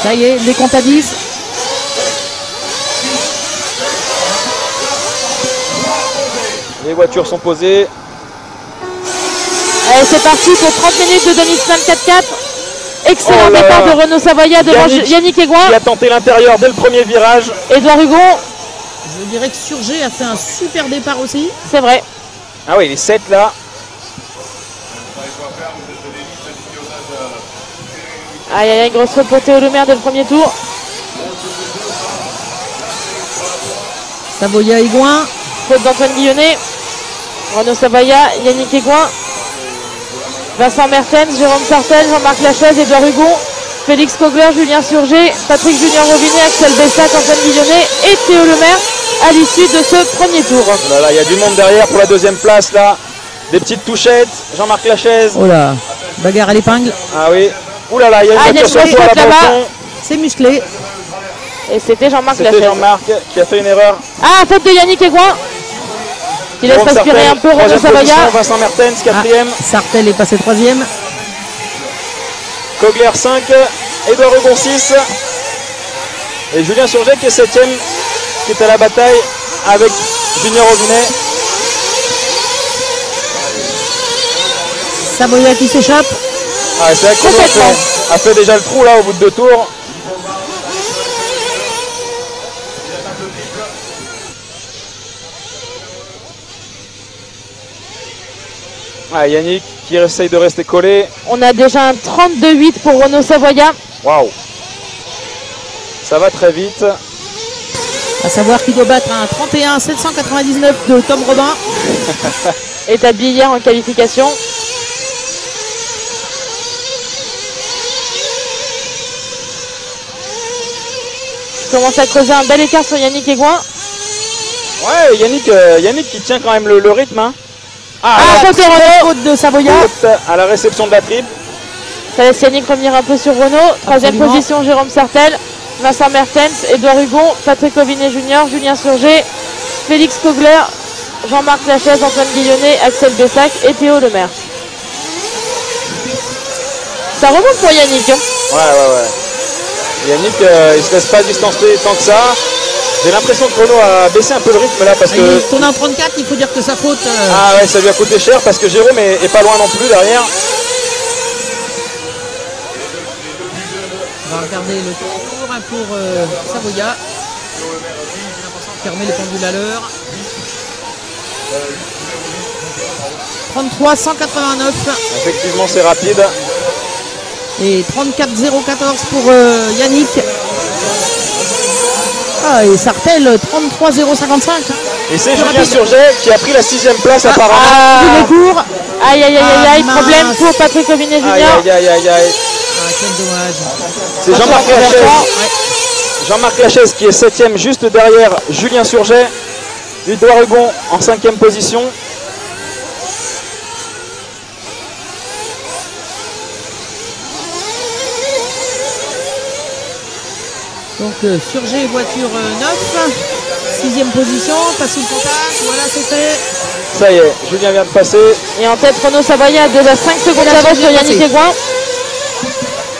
Ça y est, les comptes à 10. Les voitures sont posées. Allez, c'est parti pour 30 minutes de demi-finale 4x4. Excellent départ de Renaud Savoya devant Yannick Aigouin. Qui a tenté l'intérieur dès le premier virage. Édouard Hugon. Je dirais que Surgé a fait un super départ aussi. C'est vrai. Ah oui, les 7 là. Aïe aïe aïe, grosse faute pour Théo Lemaire dès le premier tour. Savoya Aigouin. Faute d'Antoine Guillonnet. Renaud Savoya, Yannick Aigouin. Vincent Mertens, Jérôme Sartel, Jean-Marc Lachaise, Édouard Hugon, Félix Kogler, Julien Surgé, Patrick Julien Robinet, Axel Bessac, Antoine Guillonnet et Théo Lemaire à l'issue de ce premier tour. Voilà, il y a du monde derrière pour la deuxième place là. Des petites touchettes. Jean-Marc Lachaise. Oh là, bagarre à l'épingle. Ah oui. Ouh là là, il y a une voiture sur faute à la là-bas. C'est musclé. Et c'était Jean-Marc Lachaise. C'était Jean-Marc qui a fait une erreur. Ah, faute de Yannick Aigouin. Qui laisse respirer un peu Renaud Savoya. Vincent Mertens, 4e. Sartel est passé 3e. Kogler 5. Édouard Hugon 6. Et Julien Surgé qui est 7e. Qui est à la bataille avec Junior Robinet. Savoya qui s'échappe. Ah, c'est vrai que a fait déjà le trou là au bout de 2 tours. Ah, Yannick qui essaye de rester collé. On a déjà un 32-8 pour Renaud Savoya. Waouh. Ça va très vite. À savoir qu'il doit battre un 31-799 de Tom Robin. Établi hier en qualification. Commence à creuser un bel écart sur Yannick Aigouin. Ouais, Yannick qui tient quand même le rythme. Hein. Faute de Savoya. Faute à la réception de la triple. Ça laisse Yannick revenir un peu sur Renaud. Troisième position, Jérôme Sartel, Vincent Mertens, Édouard Hugon, Patrick Robinet Junior, Julien Surgé, Félix Kogler, Jean-Marc Lachaise, Antoine Guillonnet, Axel Bessac et Théo Lemaire. Ça remonte pour Yannick. Hein. Ouais. Yannick, il se laisse pas distancer tant que ça. J'ai l'impression que Renaud a baissé un peu le rythme là parce que... Il tourne en 34, il faut dire que sa faute... Ah ouais, ça lui a coûté cher parce que Jérôme est pas loin non plus derrière. On va regarder le tour pour Savoya. J'ai l'impression de fermer les pendules à l'heure. 33-189. Effectivement, c'est rapide. Et 34-014 pour Yannick. Ah, et Sartel 33-055. Et c'est Julien Surgé qui a pris la 6e place apparemment. Cours. Aïe aïe aïe aïe, problème pour Patrick Robinet Junior. Aïe. Quel dommage. C'est Jean-Marc Lachaise. Jean-Marc Lachaise qui est 7e juste derrière Julien Surgé. Édouard Hugon en 5e position. Donc Surgé voiture 9. 6e position, passe sous le contact. Voilà, c'est fait. Ça y est, Julien vient de passer. Et en tête, Renaud Savoya a déjà 5 secondes d'avance sur Yannick Aigouin.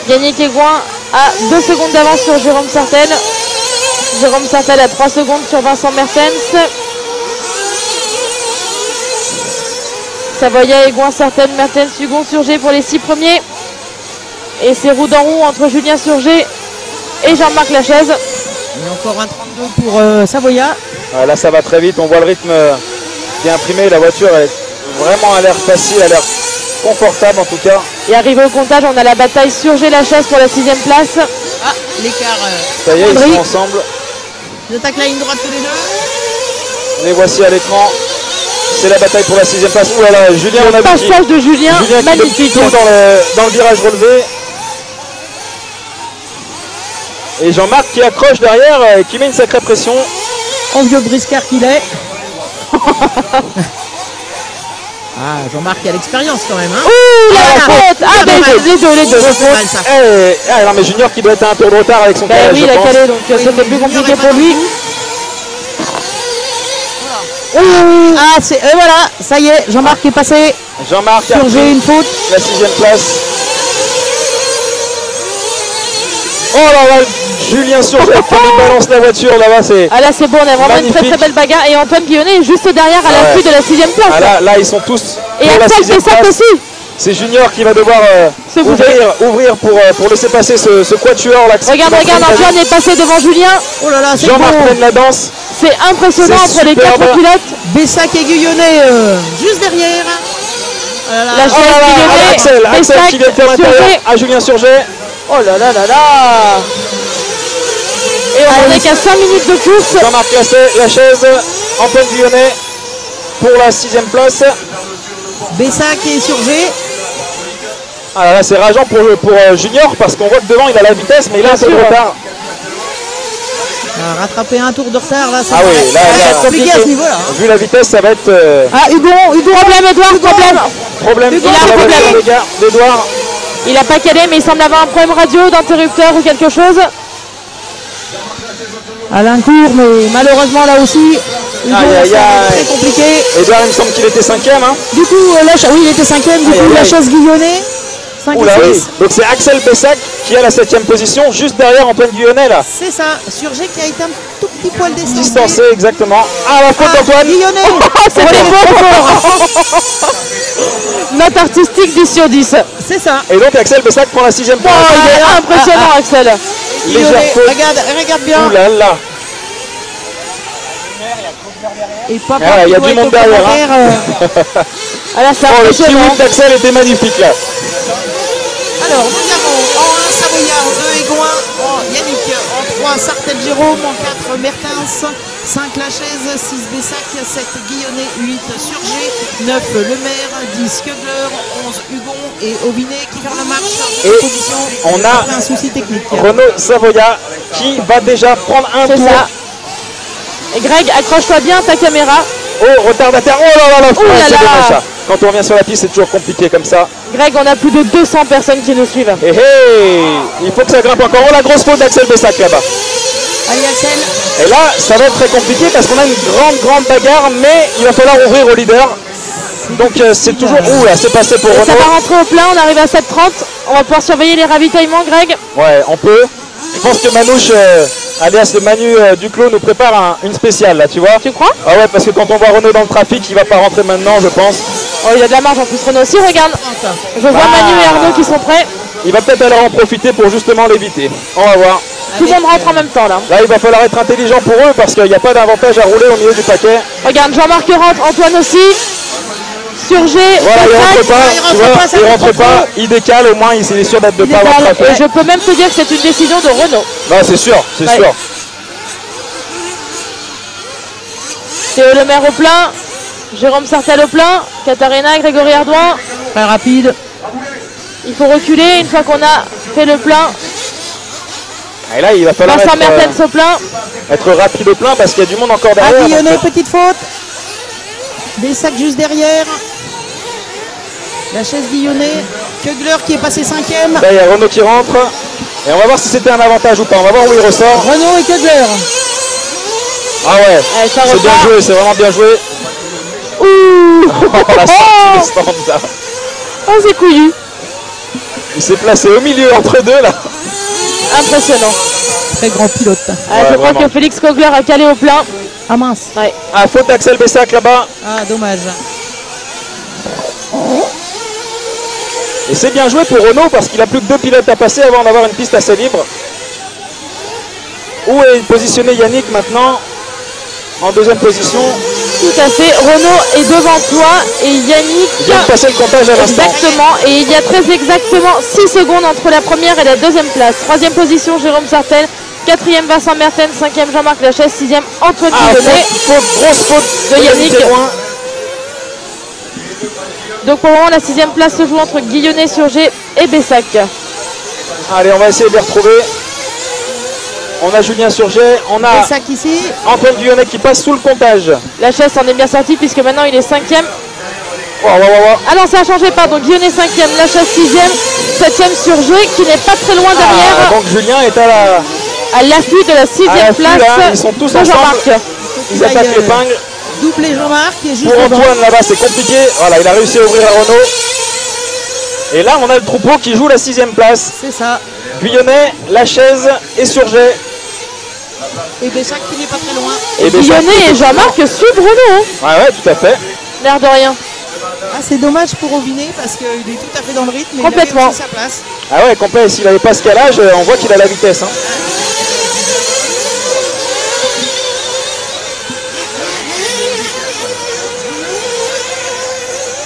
Yannick Aigouin a 2 secondes d'avance sur Jérôme Sartel. Jérôme Sartel a 3 secondes sur Vincent Mertens. Savoya, Aigouin, Sartel, Mertens, Hugon, Surgé pour les 6 premiers. Et c'est roue dans roue entre Julien Surgé et Jean-Marc Lachaise. Et encore un 32 pour Savoya. Ah, là, ça va très vite. On voit le rythme qui est imprimé. La voiture, elle est vraiment à l'air facile, à l'air confortable en tout cas. Et arrivé au comptage, on a la bataille Surgé-Lachaise pour la 6e place. Ah, l'écart. Ça y est, ils sont ensemble. Ils attaquent la ligne droite tous les deux. Les voici à l'écran. C'est la bataille pour la 6e place. Ouh là là, Julien, on a vu passage de Julien, magnifique. Dans le virage relevé. Et Jean-Marc qui accroche derrière et qui met une sacrée pression. En vieux briscard qu'il est. Ah, Jean-Marc a l'expérience quand même. Hein. Ouh, la faute. Ah, ben les deux. Non, mais Junior qui doit être à un tour de retard avec son calage. Oui, il a calé, donc c'était plus compliqué pour lui. Ah, c'est voilà, ça y est, Jean-Marc est passé. Jean-Marc a Surgé une faute. La 6e place. Oh là là, Julien Surget qui lui balance la voiture là-bas, c'est... Ah là c'est bon, on a vraiment une très magnifique. très belle bagarre. Et Antoine Guillonnet est juste derrière à l'appui de la 6ème place. Ah là, ils sont tous Et pour la Axel 6e Pessac place. aussi. C'est Junior qui va devoir Se bouger. ouvrir pour laisser passer ce quatuor là. Regarde, Antoine est passé devant Julien. Oh là là, c'est Jean-Marc beau. prenne la danse. C'est impressionnant C'est entre les superbe. 4 pilotes. Bessac et Guillonnet juste derrière. Oh là là. La Oh là là, Guillonnet, Axel Pessac, qui vient de faire l'intérieur Surget. à Julien Surget. Oh là là là là. Et on n'est qu'à 5 minutes de course. Jean-Marc Lachaise, Antoine Guillonnet pour la 6e place. Bessac et Surget. Ah là là, c'est rageant pour Junior parce qu'on voit que devant il a la vitesse mais il a un peu de sûr. retard. Rattraper un tour de retard là, ça Ah va oui, être là, compliqué à ce niveau-là. Vu la vitesse, ça va être Ah Hugo, problème Edouard, problème. problème Hugo, pour il a un la problème. voiture, les gars, d'Edouard. Il a pas calé mais il semble avoir un problème radio, d'interrupteur ou quelque chose. Alain Court, mais malheureusement là aussi, Hugo, Aïe, aïe, ça va être aïe. très compliqué. Edouard, il me semble qu'il était 5e. Hein. Du coup, oui, il était 5ème, du Aïe, coup, aïe, la aïe. chaise Guillonnet, 5 Oula, et oui. 6. Donc c'est Axel Pessac qui a la 7e position, juste derrière Antoine Guillonnet là. C'est ça, Surget qui a été un tout petit poil distancé. Distancé exactement. Ah la faute d'Antoine. Guillonnet. C'est Note artistique 10 sur 10. C'est ça. Et donc Axel Pessac prend la 6e Oh, place. il est impressionnant Axel. Légère Guillonnet, faute. regarde bien. Ouh là là. Et Papa, Ah, il y a qui doit du être monde au derrière, hein. commentaire, Ah là c'est Oh, le impressionnant. kiwi d'Axel était magnifique là. Alors, nous avons en 1 Savoyard, 2 Aigouin, en Yannick, en 3 Sartel-Jérôme, en 4 Mertens, 5 Lachaise, 6 Bessac, 7 Guillonnet, 8 Surget, 9 Lemaire, 10 Kugler, 11 Hugon et Aubinet qui ferment la marche. Et Position. on a Après un souci technique. Renaud Savoya qui va déjà prendre un C'est tour. ça. Et Greg, accroche-toi bien à ta caméra. Oh, retardataire. Oh là là là, Ouh là c'est là. dommage ça. Quand on revient sur la piste, c'est toujours compliqué comme ça. Greg, on a plus de 200 personnes qui nous suivent. Et hey, il faut que ça grimpe encore. Oh, la grosse faute d'Axel Bessac là-bas. Allez Axel, Et là, ça va être très compliqué parce qu'on a une grande bagarre, mais il va falloir ouvrir au leader. Donc c'est toujours... Ouh là, c'est passé pour Et ça Renaud. va rentrer au plein, on arrive à 7h30. On va pouvoir surveiller les ravitaillements Greg. Ouais, on peut. Je pense que Manouche, alias le Manu Duclos, nous prépare une spéciale là, tu vois. Tu crois? Ah ouais, parce que quand on voit Renaud dans le trafic, il va pas rentrer maintenant, je pense. Oh, il y a de la marge en plus Renaud aussi, regarde. Je vois Manu et Arnaud qui sont prêts. Il va peut-être alors en profiter pour justement l'éviter. On va voir. Tout le monde rentre en même temps là. Là, il va falloir être intelligent pour eux parce qu'il n'y a pas d'avantage à rouler au milieu du paquet. Regarde, Jean-Marc rentre, Antoine aussi. Surget, Voilà, il rentre pas, il tu rentre vois, pas, ça il fait rentre trop pas, trop. il décale, au moins il est sûr d'être de pas avoir et trafic. je peux même te dire que c'est une décision de Renault. Non, c'est sûr, c'est Ouais. sûr. Théo Lemaire au plein, Jérôme Sartel au plein, Katharina, Grégory Ardouin. très rapide. Il faut reculer une fois qu'on a fait le plein. Et là, il va falloir Vincent Mertens au plein. être rapide au plein parce qu'il y a du monde encore À derrière. Guillonnet, donc, petite faute. Bessac juste derrière. La chaise Guillonnet. Kugler qui est passé 5ème. là, il y a Renaud qui rentre. Et on va voir si c'était un avantage ou pas. On va voir où il ressort. Renaud et Kugler. Ah ouais, Allez, ça c'est bien repart. joué, c'est vraiment bien joué. Ouh. La sortie de stand là. Oh, c'est couillu. Il s'est placé au milieu entre deux là. Impressionnant. Très grand pilote. Ah, Ouais, je crois vraiment. que Félix Kogler a calé au plein. Ah mince. Ouais. Ah, faute Axel Bessac là-bas. Ah dommage. Et c'est bien joué pour Renaud parce qu'il a plus que 2 pilotes à passer avant d'avoir une piste assez libre. Où est positionné Yannick maintenant? En 2e position. Tout à fait. Renaud est devant toi et Yannick. Il vient de passer le comptage à l'instant. Exactement. Et il y a très exactement 6 secondes entre la première et la 2e place. 3e position, Jérôme Sartel. 4e, Vincent Mertens. 5e, Jean-Marc Lachaise. 6e, Antoine Ah, Guillonnet. grosse faute de Yannick. Thérouin. Donc pour le moment, la 6e place se joue entre Guillonnet, Surget et Bessac. Allez, on va essayer de les retrouver. On a Julien Surget, on a Bessac ici. Antoine Guillonnet qui passe sous le comptage. Lachaise s'en est bien sorti puisque maintenant il est 5e. Oh, Ah non, ça a changé, pardon. Guillonnet 5e, Lachaise 6e, 7e Surget qui n'est pas très loin derrière. Ah, donc Julien est à À l'affût de la 6e l'affût, place là, ils sont tous de ensemble. Jean-Marc. ils attaquent l'épingle. Doublé Jean-Marc qui est juste Pour devant. Antoine là-bas, c'est compliqué. Voilà, il a réussi à ouvrir à Renaud. Et là, on a le troupeau qui joue la 6e place. C'est ça. Guyonnet, Lachaise et Surget. Et Bessac qui n'est pas très loin. Et Guyonnet et Jean-Marc suivent Renaud. Ouais, ouais, tout à fait. L'air de rien. Ah, c'est dommage pour Rovinet parce qu'il est tout à fait dans le rythme. Complètement. Il avait aussi sa place. Ah ouais, complet. S'il n'avait pas ce calage, on voit qu'il a la vitesse. Hein.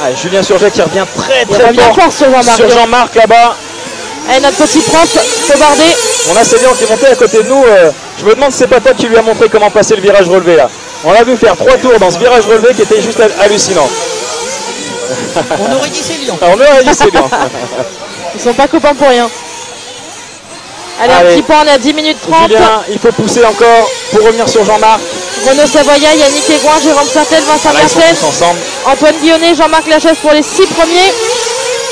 Ah, Julien Surget qui revient très fort sur Jean-Marc. sur Jean-Marc là-bas. Et notre petit prof, Fobardé. On a Célian qui est monté à côté de nous. Je me demande si c'est pas toi qui lui a montré comment passer le virage relevé là. On l'a vu faire 3 tours dans ce virage relevé qui était juste hallucinant. On aurait dit Célian. On aurait dit Célian. Ils sont pas copains pour rien. Allez, un petit point, on est à 10 minutes 30. Julien, il faut pousser encore pour revenir sur Jean-Marc. Renaud Savoya, Yannick Aigouin, Jérôme Sartel, Vincent Là, ils sont Mertens, tous ensemble. Antoine Guyonnet, Jean-Marc Lachaise pour les 6 premiers.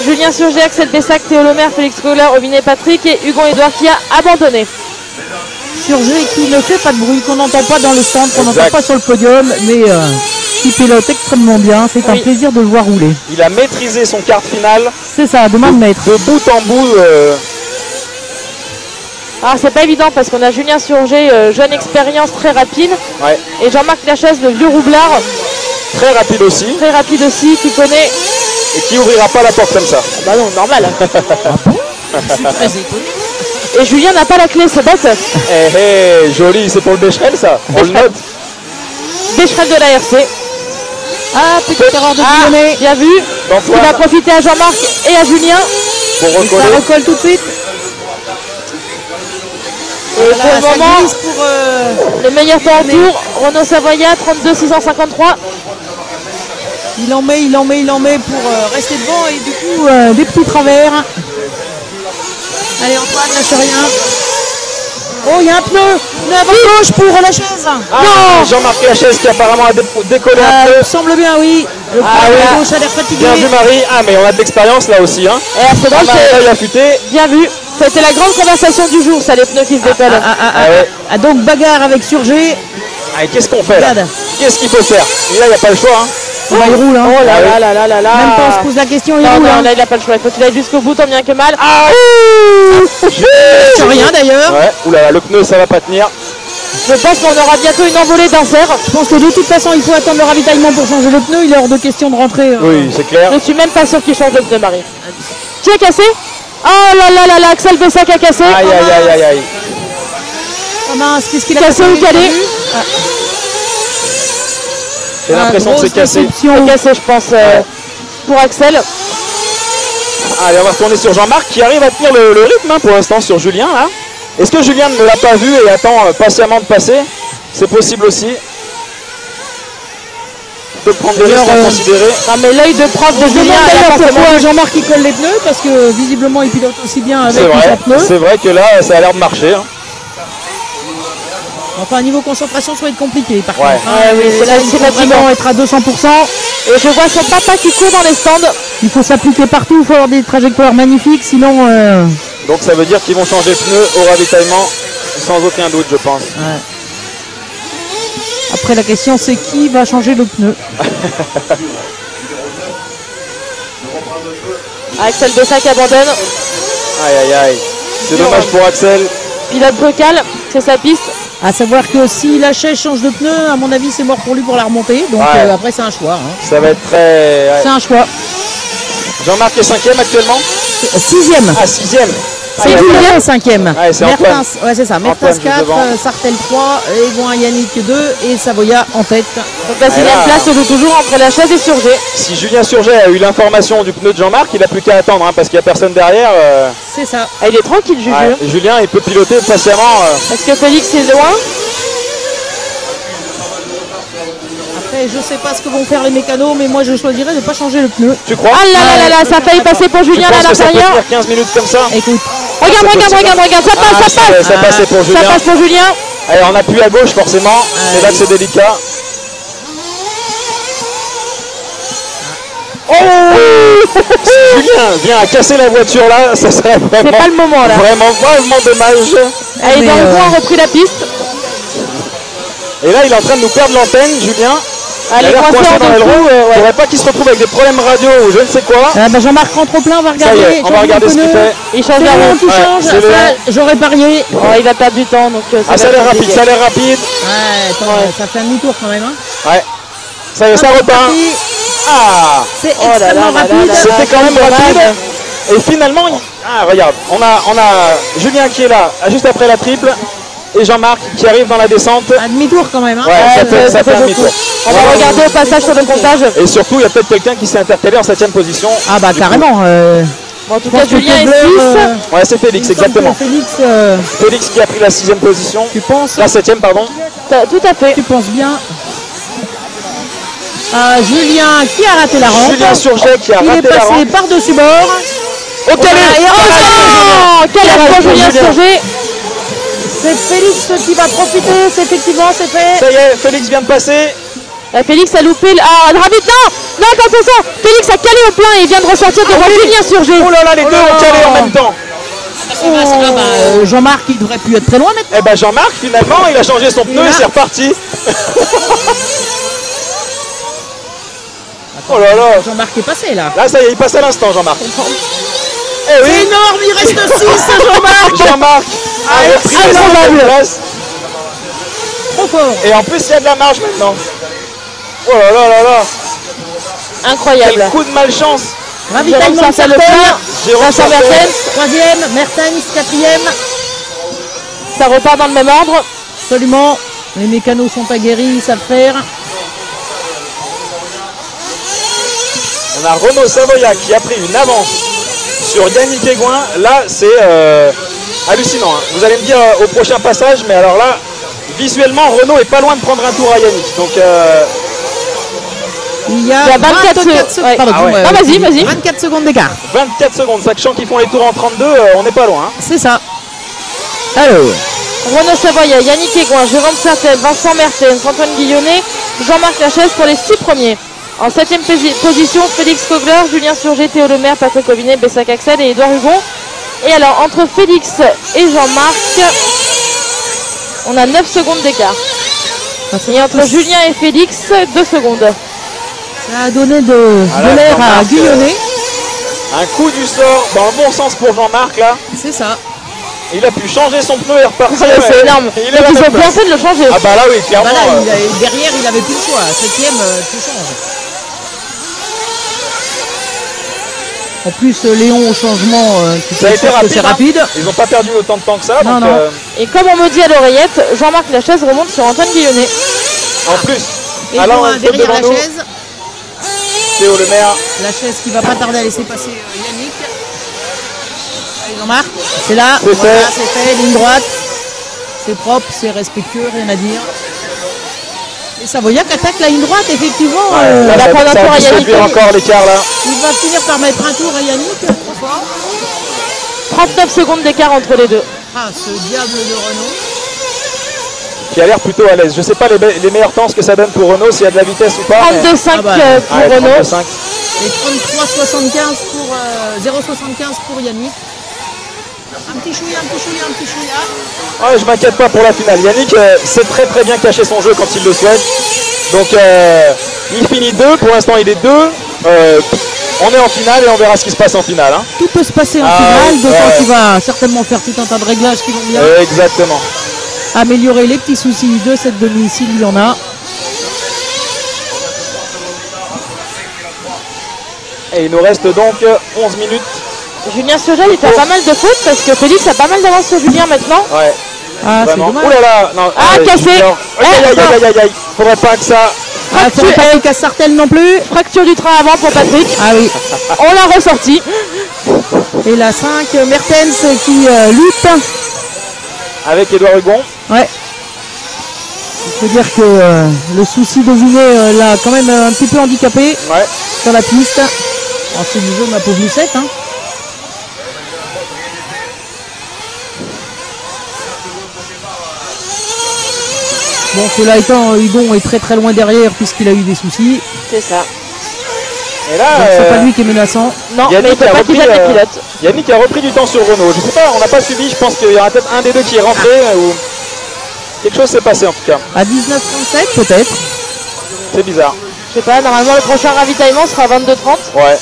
Julien Surget, Axel Bessac, Théo Lemaire, Félix Kogler, Rovinet Patrick et Hugon Edouard qui a abandonné. Surget qui ne fait pas de bruit, qu'on n'entend pas dans le stand, qu'on n'entend pas sur le podium, mais qui pilote extrêmement bien. C'est un plaisir de le voir rouler. Il a maîtrisé son quart final. C'est ça, de main de maître. De bout en bout. Alors c'est pas évident parce qu'on a Julien Surget, jeune expérience, très rapide. Ouais. Et Jean-Marc Lachaise, le vieux roublard. Très rapide aussi. Très rapide aussi, qui connaît. Et qui ouvrira pas la porte comme ça. Bah non, normal. Je suis très étonné. Et Julien n'a pas la clé, c'est bête. Eh, joli, c'est pour le Becherel ça. On le note. Becherel de l'ARC. Ah, petite erreur de Guyonnet. Bien vu. Il va profiter à Jean-Marc et à Julien. Pour Ça recoller. recolle tout de suite. Et Voilà, pour le ça moment, glisse pour, le meilleur temps en tour, Renaud Savoya, 32 653. il en met pour rester devant et du coup des petits travers. Allez Antoine, lâche rien. Oh, il y a un pneu avant gauche pour Lachaise. Ah, Jean-Marc Lachaise qui apparemment a décollé un peu. Il me semble bien, oui. Le pneu à gauche a l'air fatigué. Bien vu Marie. Ah mais on a de l'expérience là aussi. Hein. Et c'est drôle, Il a affûté. bien vu. C'était la grande conversation du jour, ça, les pneus qui se décollent. Ouais. Ah, donc bagarre avec Surget. Allez, qu'est-ce qu'on fait là? Regarde. Qu'est-ce qu'il faut faire? Et là, il n'y a pas le choix. Hein. Bah, il roule. Hein. Oh là là là là là là. Même pas on se pose la question, il Non, roule. non, Hein. là, il n'a pas le choix. Il faut qu'il aille jusqu'au bout, tant bien que mal. C'est rien d'ailleurs. Ouais. Oulala, le pneu, ça va pas tenir. Je pense qu'on aura bientôt une envolée d'insert. Je pense que de toute façon, il faut attendre le ravitaillement pour changer le pneu. Il est hors de question de rentrer. Oui, c'est clair. Je suis même pas sûr qu'il change de pneu, Marie. Qui a cassé? Oh là là là là, Axel Bessac a cassé. Aïe, aïe, aïe, aïe, aïe. Oh mince, qu'est-ce qu'il a Cassé ou calé? J'ai l'impression que c'est cassé. C'est cassé, je pense, pour Axel. Allez, on va retourner sur Jean-Marc qui arrive à tenir le rythme hein, pour l'instant sur Julien. Là. Est-ce que Julien ne l'a pas vu et attend patiemment de passer? C'est possible aussi. Il peut prendre des risques à considérer. Non, mais l'œil de prof de Je Julien, demande elle a d'ailleurs forcément pourquoi vu. Jean-Marc il colle les pneus parce que visiblement il pilote aussi bien avec C'est ou vrai, sans pneus. c'est vrai que là, ça a l'air de marcher. Hein. Enfin, niveau concentration, ça va être compliqué. Par Ouais. contre, hein. Ouais, oui, c'est là, il c'est faut fatigant. vraiment être à 200%. Et je vois son papa qui court dans les stands. Il faut s'appliquer partout. Il faut avoir des trajectoires magnifiques. Sinon, Donc ça veut dire qu'ils vont changer de pneu au ravitaillement, sans aucun doute, je pense. après la question, c'est qui va changer le pneu. Axel Bessac abandonne. Aïe, aïe, aïe. C'est dommage pour Axel. Pilote Brocal, c'est sa piste. À savoir que si la chaise change de pneu, à mon avis, c'est mort pour lui pour la remonter. Donc Ouais. après, c'est un choix. Hein. Ça va être très... ouais. C'est un choix. Jean-Marc est 5e actuellement. 6e. Ah, 6e. C'est Julien 5e. Ouais, c'est Antoine. Mertens, ouais, c'est ça. Mertens Antoine juste 4, devant. Sartel 3, Aigouin Yannick 2 et Savoya en tête. Donc la 6e place se joue toujours entre Lachaise et Surget. Si Julien Surget a eu l'information du pneu de Jean-Marc, il n'a plus qu'à attendre hein, parce qu'il n'y a personne derrière. C'est ça. Ah, il est tranquille, Juju. Ouais. Julien, il peut piloter patiemment. Est-ce que Félix est loin? Après, je sais pas ce que vont faire les mécanos, mais moi je choisirais de ne pas changer le pneu. Tu crois? Ah là là là là, ça a failli passer pour Tu Julien penses à que ça peut l'intérieur. tenir 15 minutes comme ça? Écoute, Regarde, regarde, regarde, regarde, ça passe, ça passe. Ça passait pour Julien. Ça passe pour Julien. Allez, on appuie à gauche forcément. C'est là que c'est délicat. Oh Si Julien vient à casser la voiture là, ça serait C'est vraiment, pas le moment là. vraiment dommage. Allez, dans le coin, a repris la piste. Et là, il est en train de nous perdre l'antenne, Julien. Allez, il a l'air coincé coincé en dans dessous, l'aileron. ouais. Faudrait pas qu'il se retrouve avec des problèmes radio ou je ne sais quoi. Jean-Marc rentre trop plein, on va Ça regarder. y est, on va regarder ce qu'il fait. Il change C'est la Léon roue. qui Ouais, change. c'est Léon. Ça, j'aurais parié. Oh, il va perdre du temps, donc Ah, ça a va l'air être rapide, compliqué. ça a l'air rapide. Ouais, attends, Ouais. ça fait un demi-tour quand même. Hein. Ouais. Ça y est, ça repart. Ah, C'est Oh là là extrêmement là là rapide. là. c'était quand même dommage. rapide. Et finalement, ah, regarde, on a Julien qui est là, juste après la triple. Et Jean-Marc qui arrive dans la descente. Un demi-tour quand même. Hein. Ouais, ça fait un demi-tour. On va regarder au passage sur le comptage. Et surtout, il y a peut-être quelqu'un qui s'est intercalé en 7ème position. Ah bah Du carrément. Bon, en tout je cas, pense que Julien est Kobler, 6. Ouais, c'est Félix, exactement. Félix, Félix qui a pris la 6ème position. tu penses La 7ème, pardon. Tout à fait. Tu penses bien. Julien qui a raté la rampe. Julien Surget qui a Il est raté la passé rampe. par-dessus bord. Au calé. Et Oh, quel accro Julien Surgé. C'est Félix qui va profiter. C'est effectivement, c'est fait. Ça y est, Félix vient de passer. Félix a loupé. Ah, Dravit, non, attention. Félix a calé au plein et il vient de ressortir devant Julien Surgé. Oh là là, les deux ont calé en même temps. Jean-Marc, il devrait plus être très loin maintenant. Eh ben Jean-Marc, finalement, il a changé son pneu et c'est reparti. Oh là là. Jean-Marc est passé là. Là, ça y est, il passe à l'instant, Jean-Marc. Eh C'est oui, énorme, il reste 6 Jean-Marc. Jean-Marc a repris la incroyable. 7ème place. Trop fort. Et en plus, il y a de la marge maintenant. Oh là là là là. Incroyable. Quel coup de malchance. Ravitaillement de Sarcel le Sarcel. plein. Jérôme Vincent Sarcel. Mertens. Troisième, Mertens, quatrième. Ça repart dans le même ordre. Absolument. Les mécanos sont aguerris, ils savent faire. On a Renaud Savoya qui a pris une avance sur Yannick Aigouin. Là, c'est hallucinant. Hein. Vous allez me dire au prochain passage, mais alors là, visuellement, Renaud est pas loin de prendre un tour à Yannick. Donc, Il y a Il y a 24 secondes. ouais. Pardon, Ah ouais. Non, vas-y. 24 secondes d'écart. 24 secondes. Sachant qu'ils font les tours en 32, on n'est pas loin. Hein. C'est ça. Alors, Renaud Savoya, Yannick Aigouin, Jérôme Sarcel, Vincent Mertens, Antoine Guillonnet, Jean-Marc Lachaise pour les 6 premiers. En 7ème position, Félix Kogler, Julien Surgé, Théo Lemaire, Patrick Aubinet, Bessac Axel et Édouard Hugon. Et alors, entre Félix et Jean-Marc, on a 9 secondes d'écart. Et entre Julien et Félix, 2 secondes. ça a donné de l'air à Jean-Marc, Guillonnet. Un coup du sort dans le bon sens pour Jean-Marc là. C'est ça. Il a pu changer son pneu et repartir. C'est énorme. Il est Donc, à la ils ont même bien place. fait de le changer. Ah bah là oui, clairement. Voilà, derrière, il avait plus le choix. 7ème, tout change. En plus, Léon au changement, Ça a été rapide. c'est rapide. Hein. Ils n'ont pas perdu autant de temps que ça. Non, donc, non. Et comme on me dit à l'oreillette, Jean-Marc Lachaise remonte sur Antoine Guillonnet. en plus, Et alors, loin, derrière la devant nous, chaise. Théo Lemaire. La chaise qui va pas tarder à laisser passer Yannick. Allez Jean-Marc, c'est là. C'est Voilà, fait. c'est fait, ligne droite. C'est propre, c'est respectueux, rien à dire. Et Savoya qui attaque la ligne droite, effectivement. Là, va prendre un tour à ça Yannick. réduire encore l'écart là. Il va finir par mettre un tour à Yannick. Trop fort. 39 secondes d'écart entre les deux. Ah, ce diable de Renault. Qui a l'air plutôt à l'aise. Je sais pas les meilleurs temps ce que ça donne pour Renault, s'il y a de la vitesse ou pas. mais- 32,5 Ah bah, pour Ouais, Renault. 32,5. Et 33,75 pour 0,75 pour Yannick. Un petit chouïa. Ouais, je m'inquiète pas pour la finale. Yannick sait très très bien cacher son jeu quand il le souhaite. Donc il finit 2, pour l'instant il est 2. On est en finale et on verra ce qui se passe en finale. Hein. Tout peut se passer en Ah, finale, ouais, d'autant ouais. qu'il va certainement faire tout un tas de réglages qui vont bien Exactement. améliorer les petits soucis de cette demi s'il y en a. Et il nous reste donc 11 minutes. Julien Surgel, il fait pas mal de fautes parce que Félix a pas mal d'avance sur Julien maintenant. Ouais, Ah, c'est vraiment. dommage. Ouh là là, non. Ah, cassé. Junior. Aïe. Faudrait pas que ça. Ah, faudrait pas qu'il casse Sartel non plus. Fracture du train avant pour Patrick. Ah oui. On l'a ressorti. Et la 5, Mertens qui lutte. Avec Édouard Hugon. Ouais. Il faut dire que le souci de Vinet l'a quand même un petit peu handicapé Ouais. sur la piste. En ce niveau, ma pauvre Lucette. Hein. Bon, cela étant, Hugon est très très loin derrière puisqu'il a eu des soucis. C'est ça. Et là, Donc c'est pas lui qui est menaçant. Non, Yannick mais il faut a pas qu'il repris, jette les pilotes. Yannick a repris du temps sur Renault. Je sais pas, on n'a pas suivi. Je pense qu'il y en a peut-être un des deux qui est rentré ou quelque chose s'est passé en tout cas. À 19,37 peut-être. C'est bizarre. Je sais pas, normalement le prochain ravitaillement sera à 22h30. Ouais.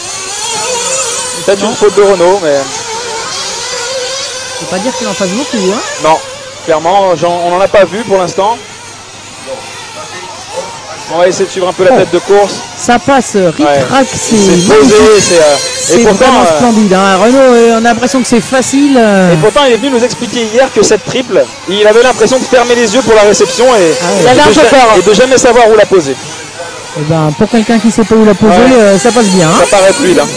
Peut-être une faute de Renault, mais Je peux pas dire qu'il en fasse beaucoup. Hein. non. Clairement, on n'en a pas vu pour l'instant. On va essayer de suivre un peu la tête de course. Ça passe, ric-rac, C'est c'est posé, c'est vraiment splendide. Hein. Renault, on a l'impression que c'est facile. Et pourtant, il est venu nous expliquer hier que cette triple, il avait l'impression de fermer les yeux pour la réception et, Il avait un peu peur. et de jamais savoir où la poser. Eh ben, pour quelqu'un qui sait pas où la poser, ça passe bien. Hein. Ça paraît fluide. Hein.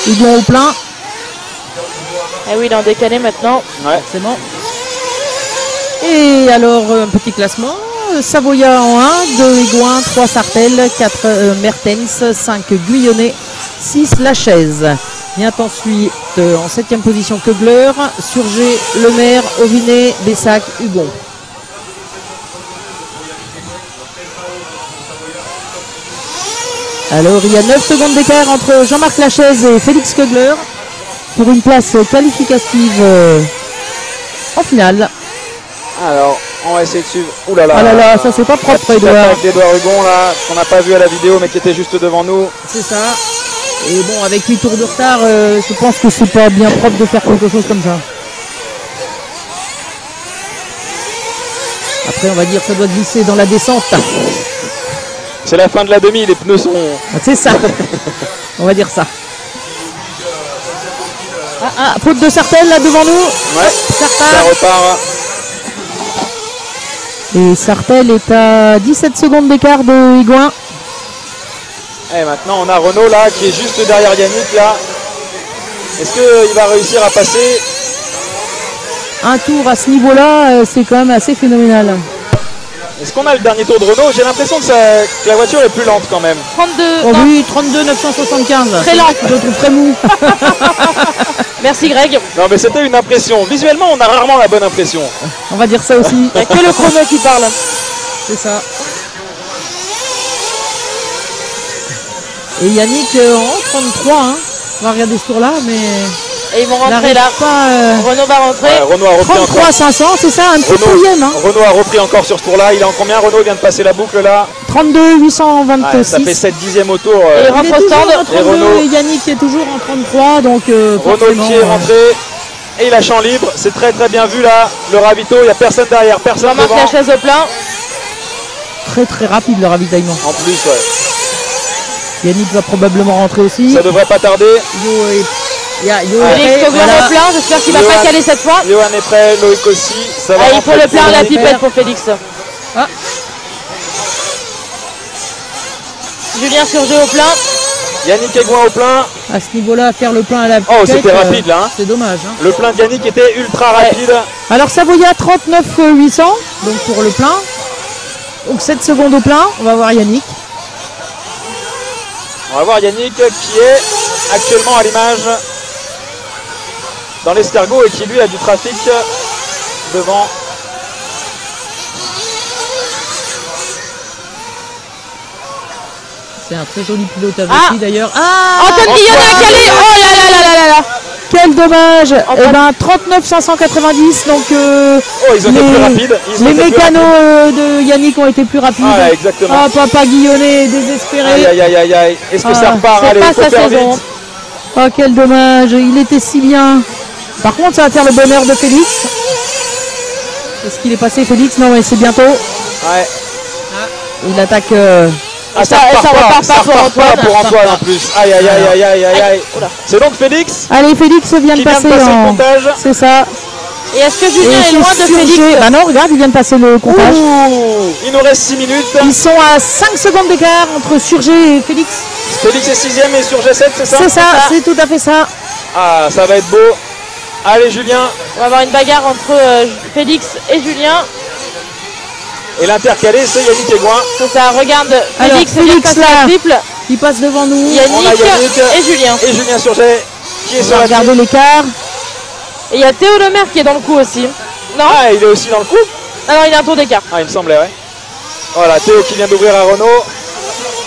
Hugon au plein, Eh oui, il est en décalé maintenant. Ouais. c'est bon. Et alors, un petit classement. Savoya en 1, 2 Égouin, 3 Sartelles, 4 Mertens, 5 Guyonnet, 6 Lachaise. Vient ensuite en 7e position Keugler, Surgé, Lemaire, Auvinet, Bessac, Hugon. Alors il y a 9 secondes d'écart entre Jean-Marc Lachaise et Félix Keugler pour une place qualificative en finale. Alors, on va essayer de suivre. Ouh là là. Ah là là, ça c'est pas La propre petite Edouard. attaque d'Edouard Hugon là, qu'on n'a pas vu à la vidéo mais qui était juste devant nous. C'est ça. Et bon, avec 8 tours de retard, je pense que c'est pas bien propre de faire quelque chose comme ça. Après, on va dire que ça doit glisser dans la descente. C'est la fin de la demi, les pneus sont... Ah, c'est ça. On va dire ça. Faute de Sartelle là devant nous. Ouais, ça Sartelle. repart. Et Sartelle est à 17 secondes d'écart de Égouin. Et maintenant on a Renault là qui est juste derrière Yannick là. Est-ce qu'il va réussir à passer? Un tour à ce niveau-là, c'est quand même assez phénoménal. Est-ce qu'on a le dernier tour de Renault? J'ai l'impression que la voiture est plus lente quand même. 32. Oh non. oui, 32 975. Très lent. Je le trouve très mou. Merci Greg. Non mais c'était une impression. Visuellement on a rarement la bonne impression. On va dire ça aussi. Il n'y a que le chrono qui parle. C'est ça. Et Yannick en 33. Hein. On va regarder ce tour-là, mais Et ils vont il rentrer n'arrive là. pas. Renault va rentrer. Ouais, Renault a repris 33 encore. 500, c'est ça, un petit pouillème. Hein. Renault a repris encore sur ce tour là. Il est en combien? Renault vient de passer la boucle là. 32 Ouais, 826. ça fait 7 dixièmes au tour. Et Il est rentre au toujours stand. en 32 Et Renault. et Yannick est toujours en 33, donc Renault forcément, qui est rentré. Et il a champ libre. C'est très très bien vu là. Le ravito, il n'y a personne derrière, personne Jean-Marc devant. Lachaise au plein. très très rapide le ravitaillement. En plus, ouais. Yannick va probablement rentrer aussi. Ça devrait pas tarder. Il y a Yo Félix est prêt, Kogler voilà. au plein. J'espère qu'il va Johan. pas caler cette fois. Johan est prêt, Loïc aussi. Ça va Ah, il rentrer faut le plein à la Yannick. pipette pour Félix. Ah. Julien Surgé au plein. Yannick Égouin au plein. À ce niveau-là, faire le plein à la Oh, pipette, c'était rapide là. Hein. c'est dommage. Hein. Le plein de Yannick était ultra rapide. Alors Savoya 39 800, donc pour le plein. Donc 7 secondes au plein, on va voir Yannick. On va voir Yannick qui est actuellement à l'image dans l'escargot et qui lui a du trafic devant. C'est un très joli pilote avec Ah. lui d'ailleurs. Antoine Guillonnet a calé. Oh là là là là là là. Quel dommage. Enfin- Eh ben 39 590, donc Oh, ils ont été plus rapides. Ils ont les été plus mécanos rapides. de Yannick ont été plus rapides. Ah, exactement. Ah, papa Guillonnet est désespéré. Aïe aïe aïe aïe aïe. Est-ce que ça Ah, repart? c'est Allez, pas faut sa faire saison. vite. Oh, quel dommage, il était si bien. Par contre, ça va faire le bonheur de Félix. Est-ce qu'il est passé, Félix? Non, mais c'est bientôt. Ouais. Il attaque. Ah, ça repart pas pour Antoine. pour Antoine en plus. Aïe aïe aïe aïe aïe aïe aïe. Oula. C'est donc Félix Allez, Félix vient de qui vient passer, de passer le en. comptage. C'est ça. Et est-ce que Julien Et est loin de c'est Surgé. Félix? Bah non, regarde, il vient de passer le comptage. Ouh, il nous reste 6 minutes. Ils sont à 5 secondes d'écart entre Surgé et Félix. Félix est 6ème et sur G7, c'est ça? C'est ça, c'est tout à fait ça. Ah, ça va être beau. Allez Julien. On va avoir une bagarre entre Félix et Julien. Et l'intercalé, c'est Yannick Égouin. C'est ça, regarde. Alors, Félix vient de Félix, passer là. la triple. Il passe devant nous. On a Yannick Yannick et Julien. et Julien Surget qui est On sur va la regarder piste. l'écart. Et il y a Théo Lemaire qui est dans le coup aussi. Non? Ah, il est aussi dans le coup. Ah non, il a un tour d'écart. Ah, il me semblait, ouais. Voilà, Théo qui vient d'ouvrir à Renault.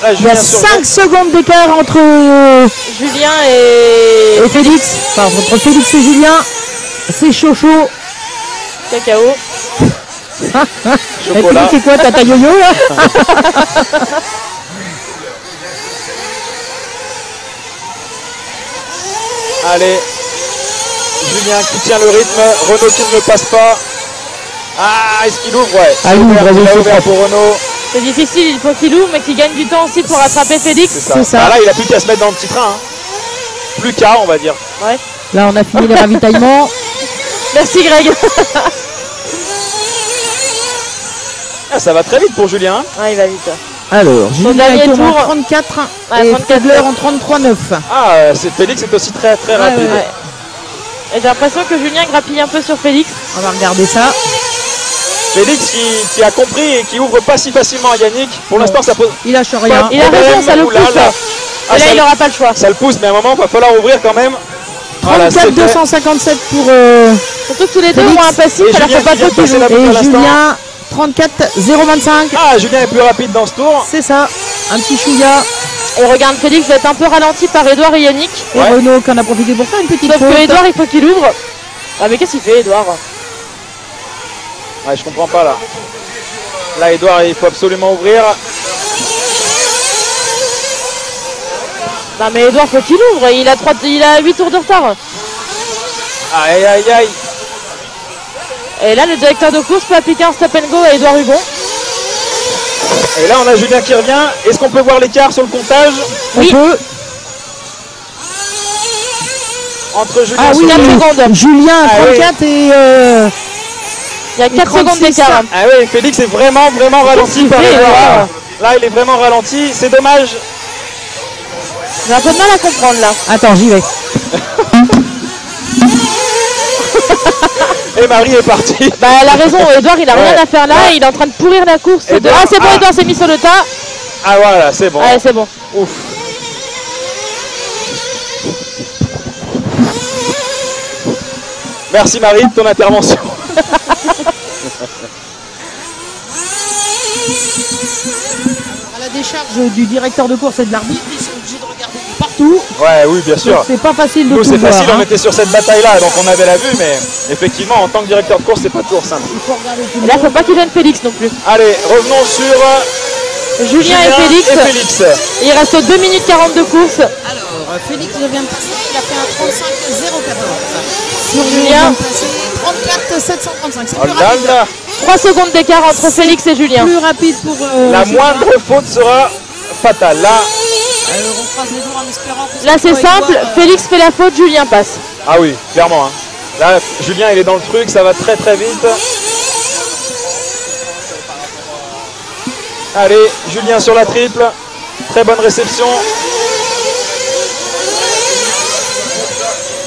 Là, Il y a Julien Surgé. 5 secondes d'écart entre Julien et Félix. Enfin, entre Félix et Julien. C'est chaud chaud. Cacao. Chocolat. C'est quoi ta yo-yo là? Allez, Julien qui tient le rythme, Renaud qui ne le passe pas. Ah, est-ce qu'il ouvre? Ouais, Ah, il ouvre, il c'est a ouvert propre. pour Renaud. C'est difficile, il faut qu'il ouvre, mais qu'il gagne du temps aussi pour rattraper Félix. C'est ça. Bah là, il a plus qu'à se mettre dans le petit train. Hein. Plus qu'à, on va dire. Ouais. Là, on a fini les ravitaillements. Merci Greg. Ah, ça va très vite pour Julien. Hein. Ouais, il va vite. Alors, Julien dernier est en tour. 34 Ouais, et 34. Fedler en 33,9. Ah, c'est Félix est aussi très très rapide. Ouais. Et j'ai l'impression que Julien grappille un peu sur Félix. On va regarder ça. Félix qui a compris et qui ouvre pas si facilement à Yannick. Pour l'instant, ça pose. Il lâche rien. Il a raison, ça le pousse. Ah, Et là, ça il le- n'aura pas le choix. Ça le pousse, mais à un moment, il va falloir ouvrir quand même. Voilà, c'est 34 fait. 257 pour Surtout que tous les deux Félix. ont un passif, Et alors Julien faut pas qui vient trop de qu'il passer joue. la boucle à et l'instant. Julien 34 025. Ah, Julien est plus rapide dans ce tour. C'est ça. Un petit chouïa. Et regarde, Félix va être un peu ralenti par Edouard et Yannick. Et Ouais. Renaud qui en a profité pour faire une petite Sauf faute. que Edouard, il faut qu'il ouvre. Ah, mais qu'est-ce qu'il fait, Edouard? Ouais, je comprends pas là. Là, Edouard, il faut absolument ouvrir. Non, mais Edouard, faut qu'il ouvre. Il a 8 tours de retard. Aïe, aïe, aïe. Et là, le directeur de course peut appliquer un stop and go à Edouard Hugon. Et là, on a Julien qui revient. Est-ce qu'on peut voir l'écart sur le comptage On Oui. peut. entre Julien Ah oui, Surgé- 4 secondes. Julien Ah 34 et Il y a 4 secondes 36. d'écart. Ah oui, Félix est vraiment ralenti qu'il par fait, Edouard. Edouard Là, il est vraiment ralenti. C'est dommage. J'ai un peu de mal à comprendre là. attends, j'y vais. Et Marie est partie. Bah, elle a raison, Edouard, il a rien Ouais. à faire là. Il est en train de pourrir la course. Edouard, Ah, c'est bon, ah. Edouard s'est mis sur le tas. Ah voilà, c'est bon. Allez, c'est bon. Ouf. Merci Marie de ton intervention. À la décharge du directeur de course et de l'arbitre, ils sont obligés de regarder partout. Ouais, oui, bien sûr. Donc c'est pas facile de Nous, tout c'est voir. facile, on hein. était sur cette bataille-là, donc on avait la vue, mais effectivement, en tant que directeur de course, c'est pas toujours simple. Il faut regarder tout Et le là, monde. faut pas qu'il gêne Félix non plus. Allez, revenons sur Julien et Félix. Il reste 2 minutes 40 de course. Alors, Félix vient de passer, il a fait un 35-014. Sur Julien. vient de passer 34-735. C'est Oh plus là rapide. là, 3 secondes d'écart entre Félix et Julien. Plus rapide pour la Julien. moindre faute sera fatale. Là, On croise les doigts en espérant que Là, c'est soit simple. Edouard, Félix fait la faute, Julien passe. ah oui, clairement. Hein. Là, Julien, il est dans le truc, ça va très très vite. Allez, Julien sur la triple. Très bonne réception.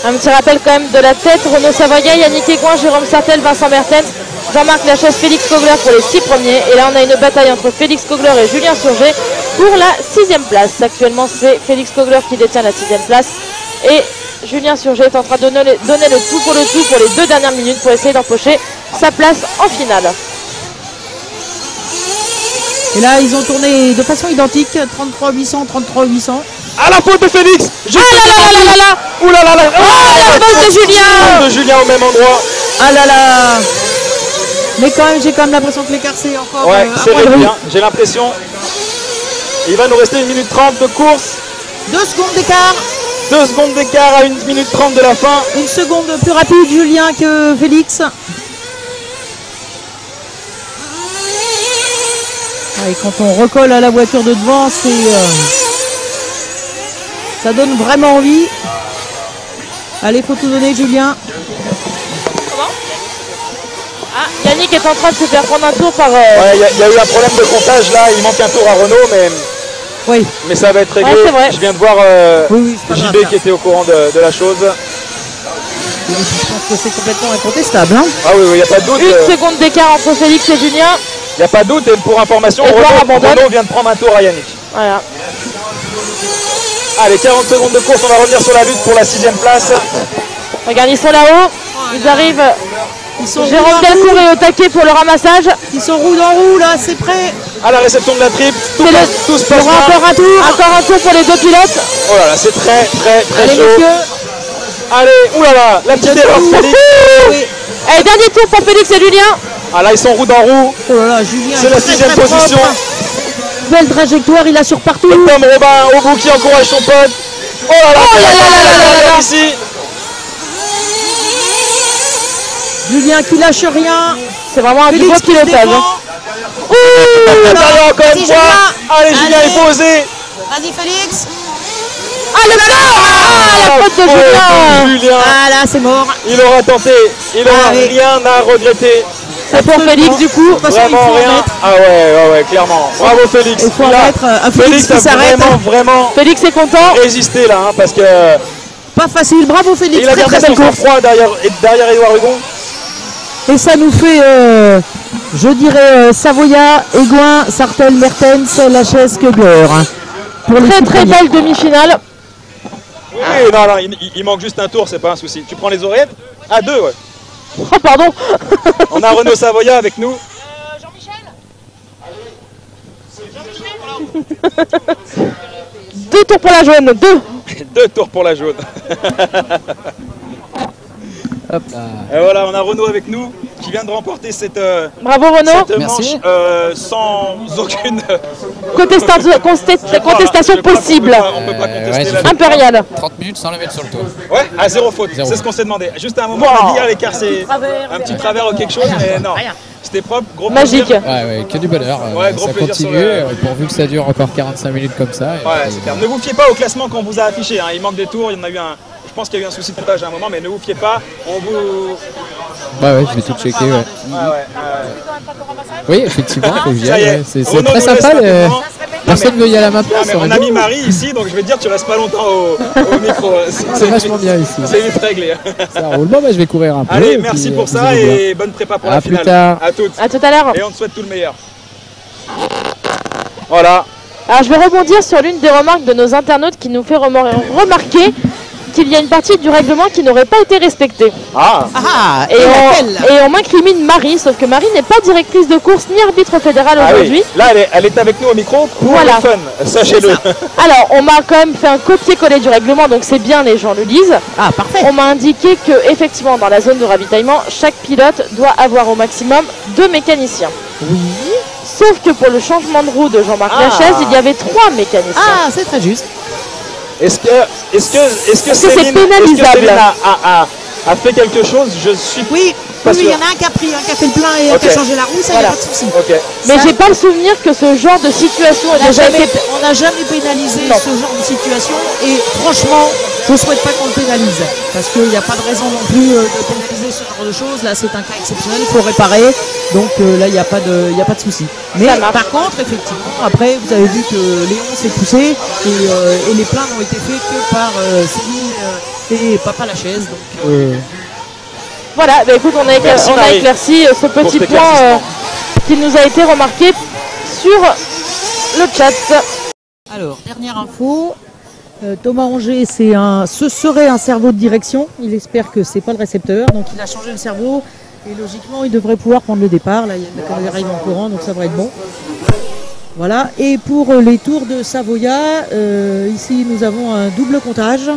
Un petit rappel quand même de la tête. Renaud Savoya, Yannick Aigouin, Jérôme Sartel, Vincent Mertens, Jean-Marc Lachaise, Félix Kogler pour les 6 premiers. Et là, on a une bataille entre Félix Kogler et Julien Surgé pour la 6e place. Actuellement, c'est Félix Kogler qui détient la 6e place. Et Julien Surgé est en train de donner le tout pour les 2 dernières minutes pour essayer d'empocher sa place en finale. Et là, ils ont tourné de façon identique. 33 800, 33 800. Ah, la faute de Félix. Ah là là là là là là. Ouh là là là. Oh, la faute de Julien. De Julien au même endroit. Ah là là. Mais quand même, j'ai quand même l'impression que l'écart c'est encore Ouais, un c'est point de réduit, vue. hein, j'ai l'impression. Il va nous rester 1 minute 30 de course. 2 secondes d'écart. 2 secondes d'écart à 1 minute 30 de la fin. Une seconde plus rapide Julien que Félix. Ah, et quand on recolle à la voiture de devant, ça donne vraiment envie. Allez, faut tout donner Julien. Ah, Yannick est en train de se faire prendre un tour par... Ouais, il y a eu un problème de comptage là, il manque un tour à Renault, Oui, mais ça va être réglé. Ouais, c'est vrai. Je viens de voir oui, c'est pas grave, JB ça. qui était au courant de la chose. Je pense que c'est complètement incontestable. Hein. Ah oui, il n'y a pas de doute. 1 seconde d'écart entre Félix et Julien. Il n'y a pas de doute, et pour information, Edouard abandonne. Renault vient de prendre un tour à Yannick. Voilà. Allez, 40 secondes de course, on va revenir sur la lutte pour la 6e place. Regarde, ils sont là-haut. Ils arrivent Ils sont Jérôme roue dans Delcourt roue. est au taquet pour le ramassage. Ils sont roue dans roue là, c'est prêt. À la réception de la triple, tout, C'est tout se Il y passe aura bien. encore un tour. Encore un tour pour les deux pilotes. Oh là là, c'est très Allez chaud. messieurs. Allez, oulala, la petite erreur de Félix. Oui. Allez, dernier tour pour Félix et Julien. Ah là, ils sont roue dans roue. Oh là là, Julien. C'est la très, 6e très position. propre. Belle trajectoire, il assure partout. Et Tom Robin au bout qui encourage son pote. Oh là là, ici. Julien qui lâche rien. C'est vraiment un Félix beau qui se pilotage. défend. Derrière encore une Vas-y, fois. Julien. Allez, Julien, il faut oser. Vas-y Félix. Ah, le blanc. Ah, la faute de Julien. Julien. Ah là, c'est mort. Il aura tenté. Il aura Ah oui. rien à regretter. C'est pour Félix du coup. De toute façon, il Vraiment faut en rien. mettre. Ah ouais, clairement. Bravo Félix. Il faut en Là, mettre un Félix qui a s'arrête. vraiment Félix est content. résisté là, hein, parce que Pas facile, bravo Félix. il a Très gardé très son belle course. sang-froid derrière Édouard Hugon. Et ça nous fait, je dirais, Savoya, Aigouin, Sartène, Mertens, Lachaise, Kugler. Pour les Très six très premiers. belle demi-finale. Oui, non, il manque juste un tour, c'est pas un souci. Tu prends les oreillettes? Ah, 2, ouais. Oh pardon. On a Renaud Savoya avec nous. Deux tours pour la jaune. 2 tours pour la jaune. Hop là. Et voilà, on a Renaud avec nous qui vient de remporter cette, Bravo Renaud. cette Merci. manche sans aucune Contestation Je crois qu'on possible. On peut pas contester ouais, là. Impérial. 30 minutes sans le mettre sur le toit. Ouais, à 0 faute. Zéro. C'est ce qu'on s'est demandé. Juste à un moment, on a dit hier l'écart, c'est un petit travers ou quelque chose, mais non. C'était propre, gros Magique. plaisir. Ouais, que du bonheur. Ouais, gros ça plaisir continue, sur le- pourvu que ça dure encore 45 minutes comme ça. Et Ouais, puis, c'est clair. Ne vous fiez pas au classement qu'on vous a affiché. Hein. Il manque des tours, il y en a eu un. Je pense qu'il y a eu un souci de montage à un moment, mais ne vous fiez pas. On vous. ouais, je vais tout checker. Ouais. Oui, effectivement, faut que j'y Ça y aille. est. Ouais. C'est Renaud très nous laisse sympa. maintenant. Personne ne veut y aller à ma Ah, place. mais ça on aurait a dû. mis Marie ici, donc je vais te dire, tu restes pas longtemps au micro. C'est vachement bien ici. C'est vite réglé. Ça roule. Bon, bah, je vais courir un peu. Allez, et merci puis, pour vous ça allez voir. et bonne prépa pour À la plus finale. tard. À toutes. À tout à l'heure. Et on te souhaite tout le meilleur. Voilà. Alors je vais rebondir sur l'une des remarques de nos internautes qui nous fait remarquer qu'il y a une partie du règlement qui n'aurait pas été respectée. Ah, Ah, Et laquelle on m'incrimine Marie, sauf que Marie n'est pas directrice de course ni arbitre fédéral ah aujourd'hui. oui. Là, elle est avec nous au micro pour Voilà. le fun. Sachez-le. Alors on m'a quand même fait un copier-coller du règlement, donc c'est bien, les gens le lisent. Ah, parfait. On m'a indiqué que effectivement dans la zone de ravitaillement, chaque pilote doit avoir au maximum 2 mécaniciens. Oui. Sauf que pour le changement de roue de Jean-Marc Ah. Lachaise, il y avait 3 mécaniciens. Ah, c'est très juste. Est-ce que c'est Céline, pénalisable? Céline a fait quelque chose? Je suis Oui, Pas oui, il y sûr. en a un qui a pris, un qui a fait le plein et un qui Ok. a changé la roue, ça, il Voilà. n'y a pas de souci. Ok. Mais Ça- j'ai pas le souvenir que ce genre de situation ait déjà été. On n'a jamais pénalisé Non. ce genre de situation et franchement, je ne souhaite pas qu'on le pénalise parce qu'il n'y a pas de raison non plus de pénaliser ce genre de choses. Là, c'est un cas exceptionnel, il faut réparer. Donc là, il n'y a pas de souci. Mais Ça marche. par contre, effectivement, après, vous avez vu que Léon s'est poussé et les plaintes n'ont été faites que par Céline et Papa Lachaise. Donc, Voilà, bah écoute, on a Merci, Marie, éclairci ce petit cet point éclaircissement. qui nous a été remarqué sur le chat. alors, dernière info. Thomas Angers, ce serait un cerveau de direction. Il espère que c'est pas le récepteur. Donc il a changé le cerveau et logiquement il devrait pouvoir prendre le départ. Là, il y a une caméra arrive en courant, donc ça devrait être bon. Voilà. Et pour les tours de Savoya, ici nous avons un double comptage.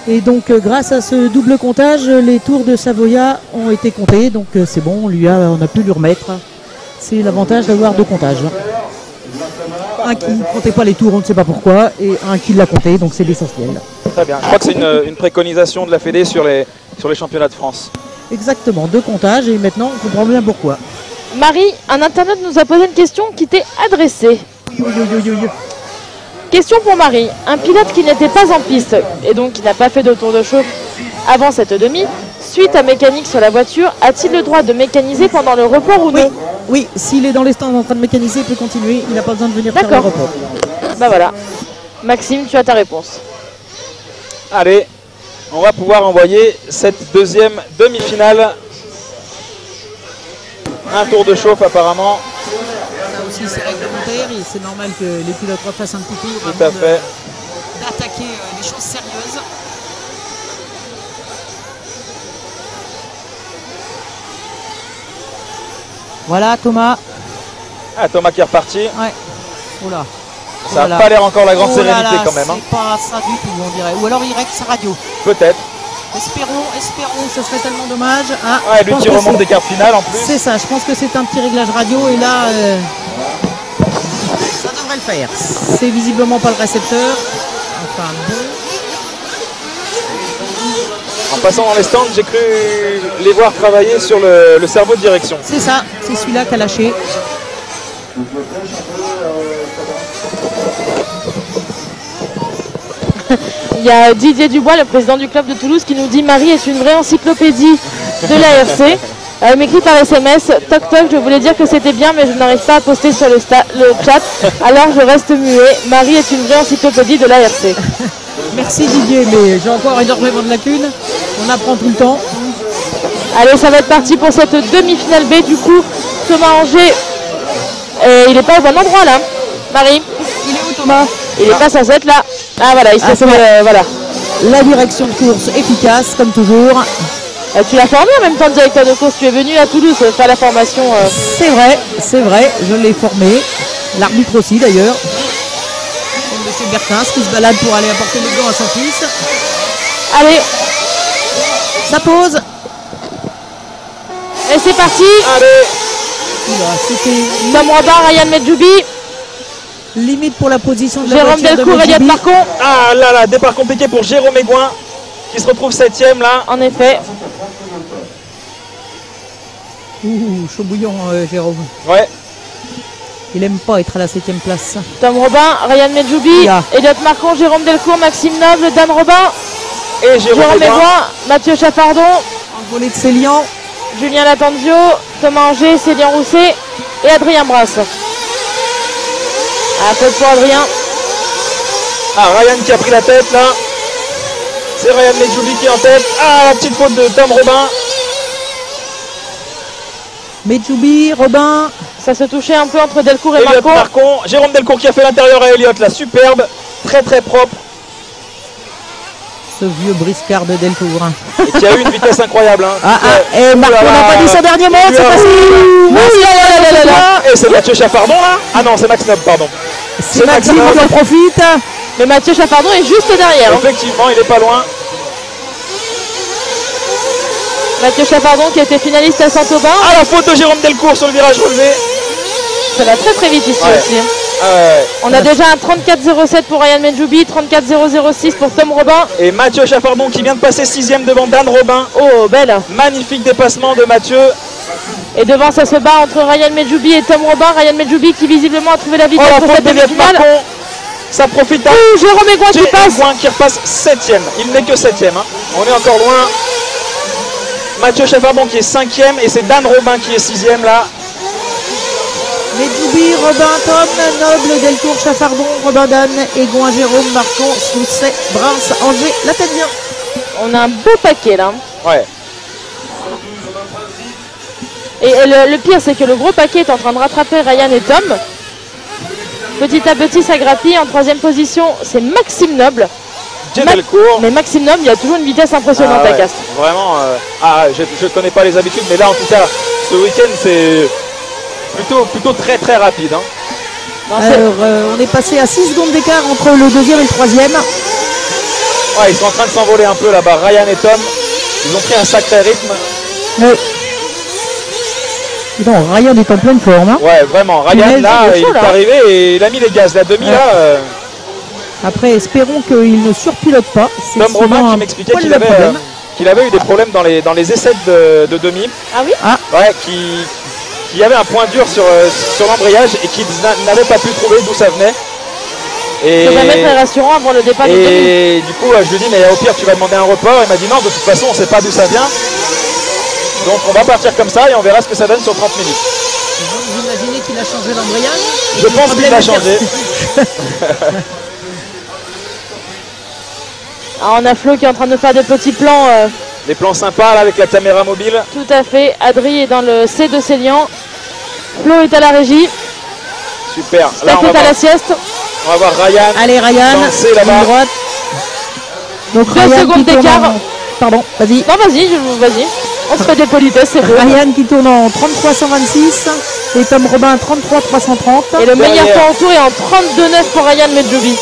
Et donc grâce à ce double comptage, les tours de Savoya ont été comptés. Donc c'est bon, on a pu lui remettre. C'est l'avantage d'avoir deux comptages. Un qui ne comptait pas les tours, on ne sait pas pourquoi, et un qui l'a compté, donc c'est l'essentiel. Très bien. Je crois que c'est une préconisation de la Fédé sur les championnats de France. Exactement, deux comptages, et maintenant on comprend bien pourquoi. Marie, un internaute nous a posé une question qui t'est adressée. Question pour Marie. Un pilote qui n'était pas en piste et donc qui n'a pas fait de tour de chauffe avant cette demi, suite à mécanique sur la voiture, a-t-il le droit de mécaniser pendant le report ou non? Oui, s'il est dans les stands en train de mécaniser, il peut continuer, il n'a pas besoin de venir faire le D'accord. repos. Bah voilà. Maxime, tu as ta réponse. Allez, on va pouvoir envoyer cette deuxième demi-finale. Un tour de chauffe apparemment. ça aussi, c'est réglementaire et c'est normal que les pilotes refassent un petit tour Tout à avant fait. d'attaquer des choses sérieuses. Voilà Thomas. Ah, Thomas qui est reparti. Ouais. Oula. Ça n'a pas l'air encore la grande Oh là sérénité là, quand même. Hein. c'est pas ça du tout, on dirait. Ou alors il règle sa radio. Peut-être. Espérons. Ce serait tellement dommage. Ah, Ouais, je lui pense qui que remonte c'est- des quarts finales en plus. C'est ça, je pense que c'est un petit réglage radio et là, Ça devrait le faire. c'est visiblement pas le récepteur. Enfin bon. En passant dans les stands, j'ai cru les voir travailler sur le cerveau de direction. C'est ça, c'est celui-là qui a lâché. Il y a Didier Dubois, le président du club de Toulouse, qui nous dit Marie est une vraie encyclopédie de l'ARC. Elle m'écrit par SMS, toc toc, je voulais dire que c'était bien, mais je n'arrive pas à poster sur le chat, alors je reste muet. Marie est une vraie encyclopédie de l'ARC. Merci Didier, mais j'ai encore énormément de lacunes. On apprend tout le temps. Allez, ça va être parti pour cette demi-finale B. Du coup, Thomas Angers, il n'est pas au bon endroit là. Marie, Il est où Thomas? il n'est pas censé être là. Ah voilà, il s'est c'est fait, voilà. La direction de course efficace, comme toujours. Tu l'as formé en même temps, directeur de course. Tu es venu à Toulouse faire la formation. C'est vrai, je l'ai formé. L'arbitre aussi d'ailleurs. C'est Monsieur Bertins qui se balade pour aller apporter les gants à son fils. Allez, Ça pose. et c'est parti. Allez, Oula, c'était Tom Robin, Ryan Medjoubi, limite pour la position de la Jérôme voiture de Delcourt, Elliott Medjoubi. Marcon. ah là là, départ compliqué pour Jérôme Aigouin qui se retrouve 7ème là. En effet, Ouh, chaud bouillon Jérôme. Ouais, Il aime pas être à la 7ème place. Tom Robin, Ryan Medjoubi, Là. Elliott Marcon, Jérôme Delcourt, Maxime Noble, Dan Robin, et Jérôme Jérôme Aigouin. Aigouin, Mathieu Chaffardon, Volée de Célian. Julien Latanzio, Thomas Angers, Célian Rousset et Adrien Brasse. Ah, faute pour Adrien. Ah, Ryan qui a pris la tête là. C'est Ryan Medjoubi qui est en tête. Ah, la petite faute de Tom Robin. Medjoubi, Robin. Ça se touchait un peu entre Delcourt et Elliott Marco. Marcon. Jérôme Delcourt qui a fait l'intérieur à Elliott là. Superbe. Très très propre. Ce vieux briscard de Delcourt. Et qui a eu une vitesse incroyable. Hein. Et Marco Ouh là n'a là. pas dit son dernier mot, Il c'est lui a- passé. Et c'est Mathieu Chaffardon là. Ah non, c'est Max Noble, pardon. C'est Maxime Maxime. qui en profite. Mais Mathieu Chaffardon est juste derrière. hein. Effectivement, il est pas loin. Mathieu Chaffardon qui était finaliste à Saint-Aubin. Ah, la faute de Jérôme Delcourt sur le virage relevé. Ça va très très vite ici Ouais. aussi. hein. Ah ouais. On a déjà un 34-07 pour Ryan Medjoubi, 34-006 pour Tom Robin. Et Mathieu Chaffardon qui vient de passer 6ème devant Dan Robin. Oh, belle. Magnifique dépassement de Mathieu. Et devant, ça se bat entre Ryan Medjoubi et Tom Robin. Ryan Medjoubi qui visiblement a trouvé la Oh, vitesse la pour faute cette d'Elliott demi-finale. Marcon. Ça profite à Ouh, Jérôme Aigouin qui passe. Aigouin qui repasse 7ème. Il n'est que 7ème. Hein. On est encore loin. Mathieu Chaffardon qui est 5ème et c'est Dan Robin qui est 6ème là. Medjoubi, Robin, Tom, Noble, Delcourt, Chaffardon, Robin, Dan, Aigouin, Jérôme, Marcon, Sousset, Brins, Angers, la tête bien. On a un beau paquet là. Ouais. Et le pire, c'est que le gros paquet est en train de rattraper Ryan et Tom. Petit à petit, ça grappille. En troisième position, c'est Maxime Noble. Dieu Delcourt. Mais Maxime Noble, il a toujours une vitesse impressionnante Ah à ouais, Castres. vraiment, je ne connais pas les habitudes, mais là en tout cas, ce week-end c'est plutôt très très rapide. Hein. Non, c'est- Alors, on est passé à 6 secondes d'écart entre le deuxième et le troisième. Ouais, ils sont en train de s'envoler un peu là-bas, Ryan et Tom. Ils ont pris un sacré rythme. Non, Ryan est en pleine forme. Hein. Ouais, vraiment. Ryan Punaise, là, il est il chaud, est là. arrivé et il a mis les gaz. La demi là, Après, espérons qu'il ne surpilote pas. C'est Tom souvent Robin un qui m'expliquait poil qu'il le avait, problème. qu'il avait eu des problèmes dans les essais de demi. Ah oui. Ouais, qui avait un point dur sur l'embrayage et qui n'avait pas pu trouver d'où ça venait. Et, Ça va mettre très rassurant avant le départ du demi. et du coup, je lui dis, mais au pire, tu vas demander un report. Il m'a dit, non, de toute façon, on ne sait pas d'où ça vient. Donc, on va partir comme ça et on verra ce que ça donne sur 30 minutes. Vous imaginez qu'il a changé l'embrayage? Je pense qu'il va changer. Ah, on a Flo qui est en train de faire des petits plans. Les plans sympas là avec la caméra mobile. Tout à fait. Adri est dans le C de Célian. Flo est à la régie. Super. Là, Steph est à la sieste. on va voir Ryan. Allez, Ryan, Lancé là-bas. ligne droite. Donc, 2 Ryan secondes qui tourne d'écart. Pardon, vas-y. Non, vas-y, vas-y. On se fait des politesses, c'est beau. Ryan qui tourne en 33-126 et Tom Robin 33-330. Et le meilleur Derrière. temps au tour est en 32,9 pour Ryan Medjoubi.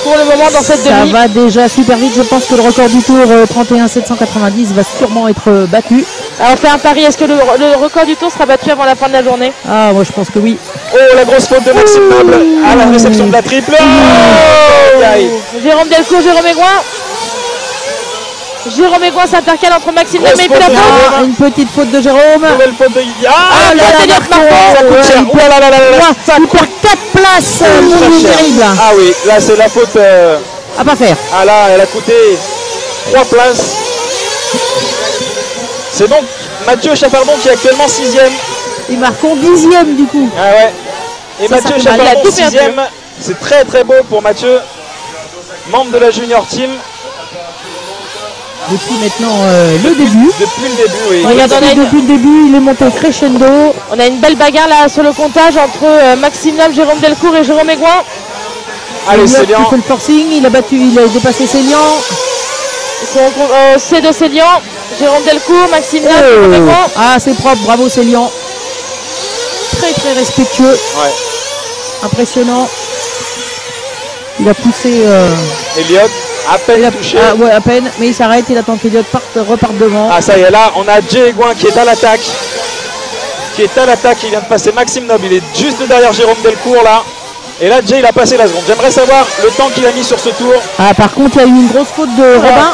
Pour le moment dans cette Ça demi. va déjà super vite. Je pense que le record du tour 31-790 va sûrement être battu. Alors on fait un pari, est-ce que le record du tour sera battu avant la fin de la journée? Ah, moi je pense que oui. Oh, la grosse faute de Maxime Noble à la réception de la triple. Oh, aïe. Jérôme Delcourt, Jérôme Aigouin. Jérôme Aigouin s'intercale entre Maxime Grosse Noble et puis la faute de faute. Jérôme. Ah, une petite faute de Jérôme. Nouvelle faute de Guy. Ah, Ah, là, là, ça Marco. coûte cher. Ouais, Oh là là là là là, ça Il coûte perd 4 places. très C'est cher. terrible. Ah oui, là c'est la faute. À pas faire. Ah là, elle a coûté 3 places. C'est donc Mathieu Chaffardon qui est actuellement 6ème. Et marquons 10e du coup. Ah ouais. Et Ça, Mathieu ça fait mal. Il a Chaffardon tout perdu. 6ème. C'est très très beau pour Mathieu, membre de la junior team. Depuis maintenant le début. Depuis le début, oui. Regarde, on a une- Depuis le début, il est monté crescendo. On a une belle bagarre là sur le comptage entre Maxime Noble, Jérôme Delcourt et Jérôme Aigouin. Allez, Elliott c'est bien. qui fait le forcing, il a dépassé Célian. Ils sont au C2 Célian. Jérôme Delcourt, Maxime Noble, Jérôme Aigouin. Ah, c'est propre, bravo Célian. Très très respectueux, Ouais. impressionnant. Il a poussé. Elliott, à peine touché. Ah ouais, à peine, mais il s'arrête, il attend qu'Elliott reparte devant. Ah ça y est, là on a Jay Aigouin qui est à l'attaque. Il vient de passer Maxime Noble, il est juste derrière Jérôme Delcourt là. Et là Jay il a passé la seconde. J'aimerais savoir le temps qu'il a mis sur ce tour. Ah, par contre, il y a eu une grosse faute de Robin.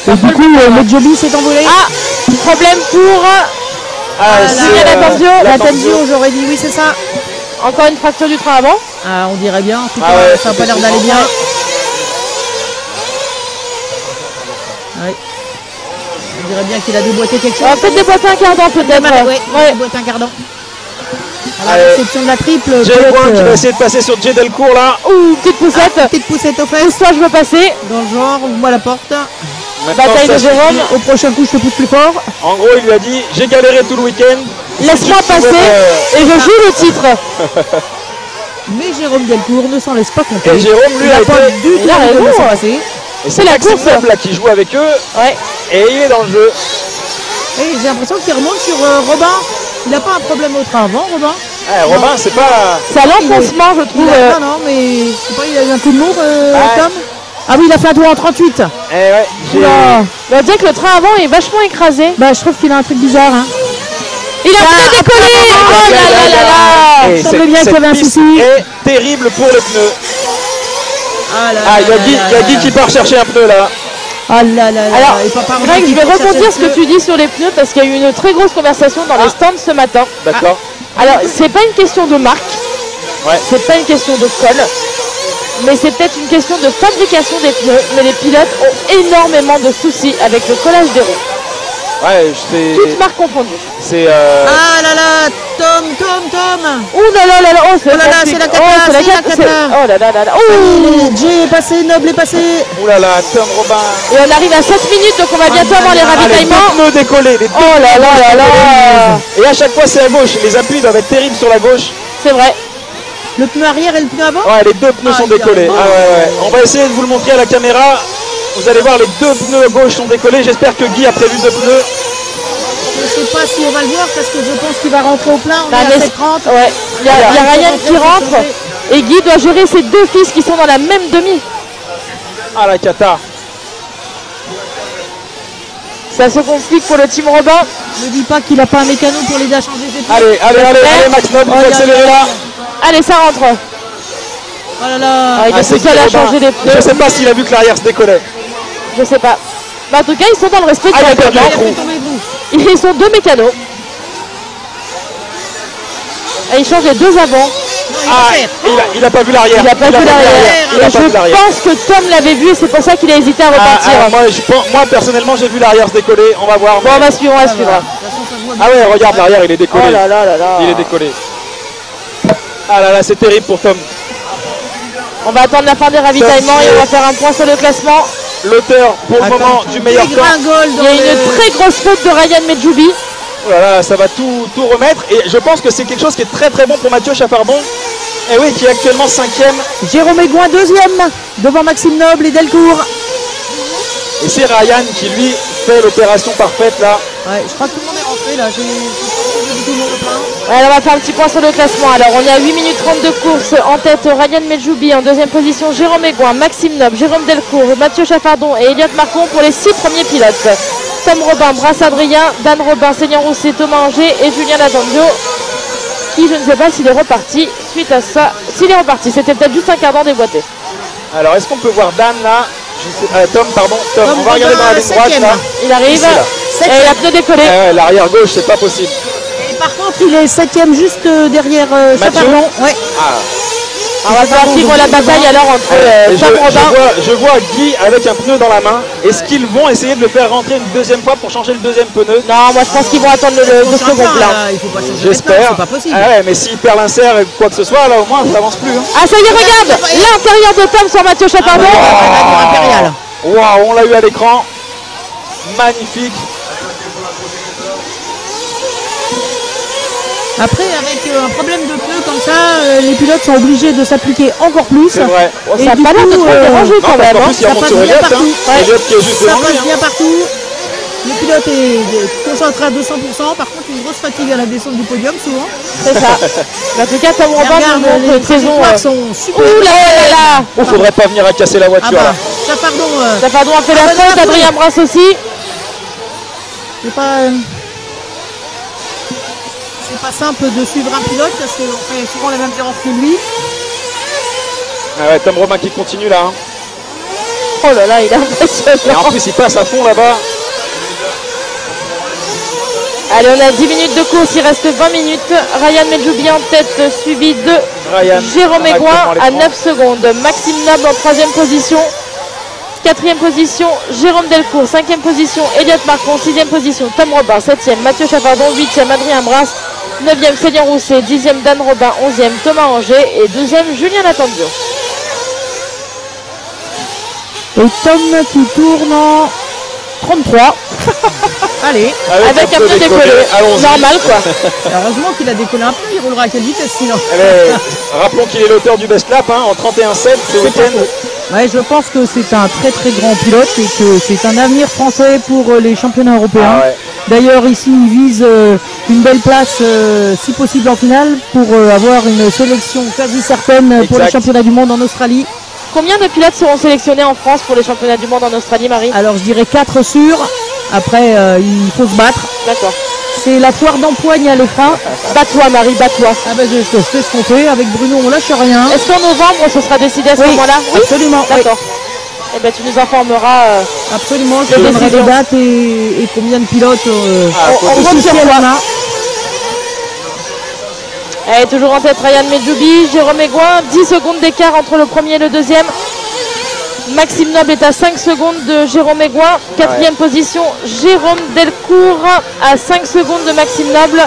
Et du coup, Medjoubi s'est envolé. Ah, problème pour C'est, Latenzio. Latenzio, j'aurais dit oui, c'est ça. encore une fracture du train avant. Ah, on dirait bien. En tout cas, Ah ouais, ça n'a pas l'air d'aller bien. Ouais. On dirait bien qu'il a déboîté quelque On va chose. peut-être déboîter un quart d'heure peut-être. Ouais, il a Ouais. déboîté un quart d'heure. À Allez. la réception de la triple. Jay Pilote, Aigouin qui va essayer de passer sur Jay Delcourt là. Ouh, petite poussette. petite poussette aux fesses. Soit je veux passer. Dans le genre, ouvre-moi la porte. Maintenant, Bataille ça de suffit. Jérôme. Au prochain coup, je te pousse plus fort. En gros il lui a dit j'ai galéré tout le week-end. Laisse-moi Tu pouvais passer et je joue le titre. Mais Jérôme Delcourt ne s'en laisse pas compter. Et Jérôme lui il a n'a pas été. du tout il a envie de raison, laisser ouais. passer. Et C'est c'est la Maxime course. Noble là qui joue avec eux. Ouais. Et il est dans le jeu. Et j'ai l'impression qu'il remonte sur Robin. Il n'a pas un problème au train avant, Robin. Robin c'est pas. C'est à l'enfoncement, je trouve. Non, non, mais je sais pas, il a eu un coup de montre, Ouais. Tom. Ah oui, il a fait un tour en 38. Eh ouais, j'ai- Oula. On va dire que le train avant est vachement écrasé. Bah, je trouve qu'il a un truc bizarre. Hein. Il a peut-être décollé. Oh là là là là. Et Il semble cette- bien qu'il y cette avait un piste souci. est terrible pour les pneus. Ah là Ah, il y a Guy qui part chercher un pneu là. Ah là là là. Alors, et Papa Robin Greg, qui je vais part chercher rebondir le ce que pneu. tu dis sur les pneus parce qu'il y a eu une très grosse conversation dans les stands ce matin. D'accord. Alors, c'est pas une question de marque, Ouais. c'est pas une question de colle, mais c'est peut-être une question de fabrication des pneus. Mais les pilotes ont énormément de soucis avec le collage des roues, Ouais, toutes marques confondues. c'est. Ah là là, Tom. Ouh là là là là, oh c'est Oh là là, magnifique. c'est la cata, Oh, c'est la c'est la cata, cata. oh là là là là, ouh. Jay est passé, Noble est passé. Oulala, Tom Robin. Et on arrive à 7 minutes, donc on va bientôt avoir les Ah, les ravitaillements. deux pneus décollés. Les deux Oh là là là là. Et à chaque fois c'est à gauche. Les appuis doivent être terribles sur la gauche. C'est vrai. Le pneu arrière et le pneu avant. Ouais, les deux pneus sont décollés. Ah ouais, ouais. On va essayer de vous le montrer à la caméra. Vous allez voir, les deux pneus gauche sont décollés. J'espère que Guy a prévu deux pneus. Je sais pas si on va le voir parce que je pense qu'il va rentrer au plein. On Bah, est à mais- 7,30. Ouais. Il y a Ryan qui rentre et Guy doit gérer ses deux fils qui sont dans la même demi. Ah la cata. Ça se complique pour le team Robin. Ne dis pas qu'il a pas un mécano pour les à changer ses pneus. Allez, allez, allez, allez, Max Noble, vous accélérez là. Allez, ça rentre. Oh là là. Ah, il est c'est tout seul à Guy Robin. changer les Je pneus. sais pas s'il a vu que l'arrière se décollait. Je sais pas. Mais en tout cas, ils sont dans le respect Ah, il a perdu directement. un Il a trou. fait tomber le bout. Ils sont deux mécanos. Et ils changent les deux avant. Ah, il a pas vu l'arrière. Il a pas vu l'arrière. Il a Et pas vu je l'arrière. pense que Tom l'avait vu et c'est pour ça qu'il a hésité à Ah, repartir. ah, moi personnellement j'ai vu l'arrière se décoller. On va voir. Bon, on va suivre, on va suivre. Ah ouais, regarde l'arrière, il est décollé. Oh là là là là. Il est décollé. Ah là là, c'est terrible pour Tom. On va attendre la fin des ravitaillements et on va faire un point sur le classement. L'auteur pour le moment du meilleur temps. Dégringole Il dans y a une le- très grosse faute de Ryan Medjoubi. Oh là là, ça va tout remettre. Et je pense que c'est quelque chose qui est très très bon pour Mathieu Chaffardon. Et oui, qui est actuellement 5ème. Jérôme Aigouin, 2e, devant Maxime Noble et Delcourt. Et c'est Ryan qui lui fait l'opération parfaite là. Ouais, je crois que tout le monde est rentré là. J'ai pas vu tout le monde plein. Alors on va faire un petit point sur le classement. Alors on est à 8 minutes 30 de course. En tête Ryan Medjoubi, en deuxième position Jérôme Aigouin, Maxime Noble, Jérôme Delcourt, Mathieu Chaffardon et Elliott Marcon pour les 6 premiers pilotes. Tom Robin, Brasse Adrien, Dan Robin, Seigneur Rousset, Thomas Angers et Julien Latandio, qui je ne sais pas s'il est reparti suite à ça. S'il est reparti, c'était peut-être juste un quart d'heure déboîté. Alors est-ce qu'on peut voir Dan là? Tom, pardon. Tom, on va regarder dans la ligne droite là. Il arrive Ici, là. et il a pneu décollé. Ouais, l'arrière gauche, c'est pas possible. Et par contre, il est 7ème juste derrière Mathieu. Chaffardon. Ouais. Ah. On va pouvoir suivre la bataille alors entre Tom Robin. Je vois Guy avec un pneu dans la main. Est-ce qu'ils vont essayer de le faire rentrer une deuxième fois pour changer le deuxième pneu? Non, moi je pense qu'ils vont attendre le second plein. Il faut pas changer. J'espère. C'est pas possible. Ah ouais, mais s'il perd l'insert et quoi que ce soit, là au moins ça avance plus. Hein. Ah ça y est, regarde l'intérieur de Tom sur Mathieu Chaffardon. Impérial. Waouh, on l'a eu à l'écran. Magnifique. Après, avec un problème de pneu comme ça, les pilotes sont obligés de s'appliquer encore plus. C'est vrai. Oh, Et ça n'a du pas l'air de coup, trop déranger Non, quand parce même. qu'en Hein. plus il ça remonte passe sur bien Elliott. partout. Hein. Elliott qui est juste Ça devant lui. passe Hein. bien partout. Le pilote est concentré à 200%. Par contre, une grosse fatigue à la descente du podium souvent. C'est ça. Mais en tout cas, Tom Robin nous montre les une saison. trajectoires sont super. Ouh là là là. Oh, faudrait pas venir à casser la Ah voiture bah, là. Chaffardon, Chaffardon a fait la bah, faute, bah, Adrien Brasse aussi. c'est pas simple de suivre un pilote parce qu'on fait souvent les mêmes erreurs que lui. Ah ouais, Tom Robin qui continue là. Hein. Oh là là, il est Et en impressionnant. plus il passe à fond là-bas. Allez, on a 10 minutes de course, il reste 20 minutes. Ryan Medjoubi en tête, suivi de Ryan. Jérôme On a Aigouin complètement à l'écran. 9 secondes. Maxime Noble en 3e position. 4e position, Jérôme Delcourt. 5e position, Elliott Marcon. 6e position, Tom Robin. 7e, Mathieu Chaffardon. 8e, Adrien Brasse. 9e, Seigneur Rousset. 10e, Dan Robin. 11e, Thomas Angers. Et 12e, Julien Latandio. Et Tom qui tourne en 33. Allez, Avec un pneu décollé. Allons-y. Normal quoi. heureusement qu'il a décollé un peu, il roulera à quelle vitesse sinon. Rappelons qu'il est l'auteur du best lap hein, en 31-7 ce week-end. Ouais, je pense que c'est un très très grand pilote et que c'est un avenir français pour les championnats européens. Ah ouais. D'ailleurs ici il vise une belle place si possible en finale pour avoir une sélection quasi certaine pour les Exact. championnats du monde en Australie. Combien de pilotes seront sélectionnés en France pour les championnats du monde en Australie, Marie? Alors je dirais 4 sûrs, après il faut se battre. D'accord. C'est la foire d'empoigne à l'EFRA. Bats-toi, Marie, bats-toi. Ah ben je te fais ce qu'on fait, avec Bruno on lâche rien. Est-ce qu'en novembre, ce sera décidé à ce Oui, moment-là? absolument, oui. D'accord. Eh ben, tu nous informeras. Absolument, je Les te donnerai décisions. des dates et combien de pilotes Ah, on faut- compte sur officiels toi. on a. Allez, toujours en tête, Ryan Medjoubi, Jérôme Aigouin. 10 secondes d'écart entre le premier et le deuxième. Maxime Noble est à 5 secondes de Jérôme Aigouin. 4e position, Jérôme Delcourt à 5 secondes de Maxime Noble.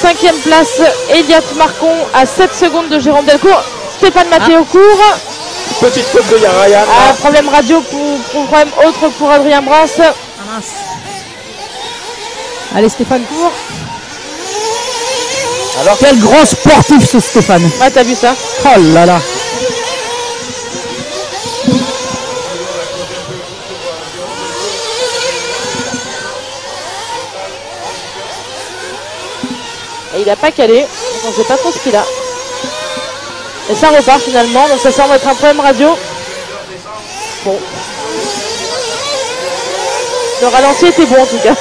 5e place, Elliott Marcon à 7 secondes de Jérôme Delcourt. Stéphane Mathéaucourt. Petite faute de Ryan. Ah, problème radio pour problème autre pour Adrien Brasse. Ah, mince. Allez Stéphane court. Alors Quel grand sportif ce Stéphane. Ah, t'as vu ça? Oh là là. Et il n'a pas calé, donc on ne sait pas trop ce qu'il a. Et ça repart finalement, donc ça semble être un problème radio. Bon. Le ralenti était bon en tout cas.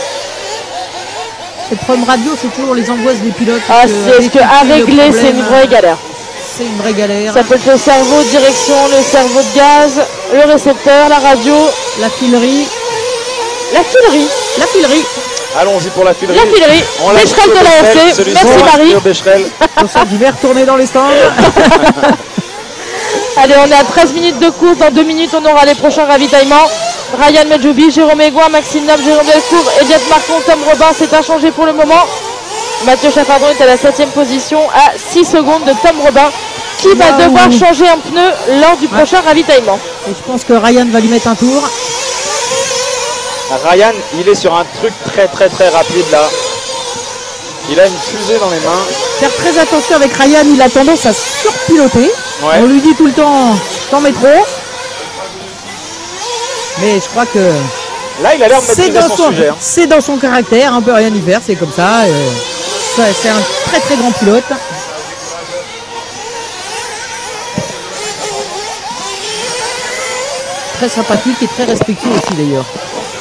Le problème radio, c'est toujours les angoisses des pilotes. Ah, c'est ce qu'à régler, c'est une vraie galère. C'est une vraie galère. Ça peut être le cerveau de direction, le cerveau de gaz, le récepteur, la radio, La filerie. la filerie. La filerie. allons-y pour la filerie. La filerie. On l'a Becherel mis de sur la Becherel, RC. celui-ci, Merci, on l'a Marie. mis sur Becherel. Pour ça, je vais retourner dans les stands. Allez, on est à 13 minutes de course. Dans 2 minutes, on aura les prochains ravitaillements. Ryan Medjoubi, Jérôme Aigouin, Maxime Noble, Jérôme Delcourt, Elliott Marcon, Tom Robin. C'est inchangé pour le moment. Mathieu Chaffardon est à la 7e position à 6 secondes de Tom Robin qui va Là, devoir oui. changer un pneu lors du prochain ravitaillement. Et je pense que Ryan va lui mettre un tour. Ryan, il est sur un truc très très très rapide là. Il a une fusée dans les mains. Faire très attention avec Ryan, il a tendance à surpiloter. Ouais. On lui dit tout le temps, t'en mets trop. Mais je crois que Là, il a l'air de maîtriser son sujet. Hein. C'est dans son caractère, on peut rien y faire, c'est comme ça. C'est un très très grand pilote. Très sympathique et très respectueux aussi d'ailleurs.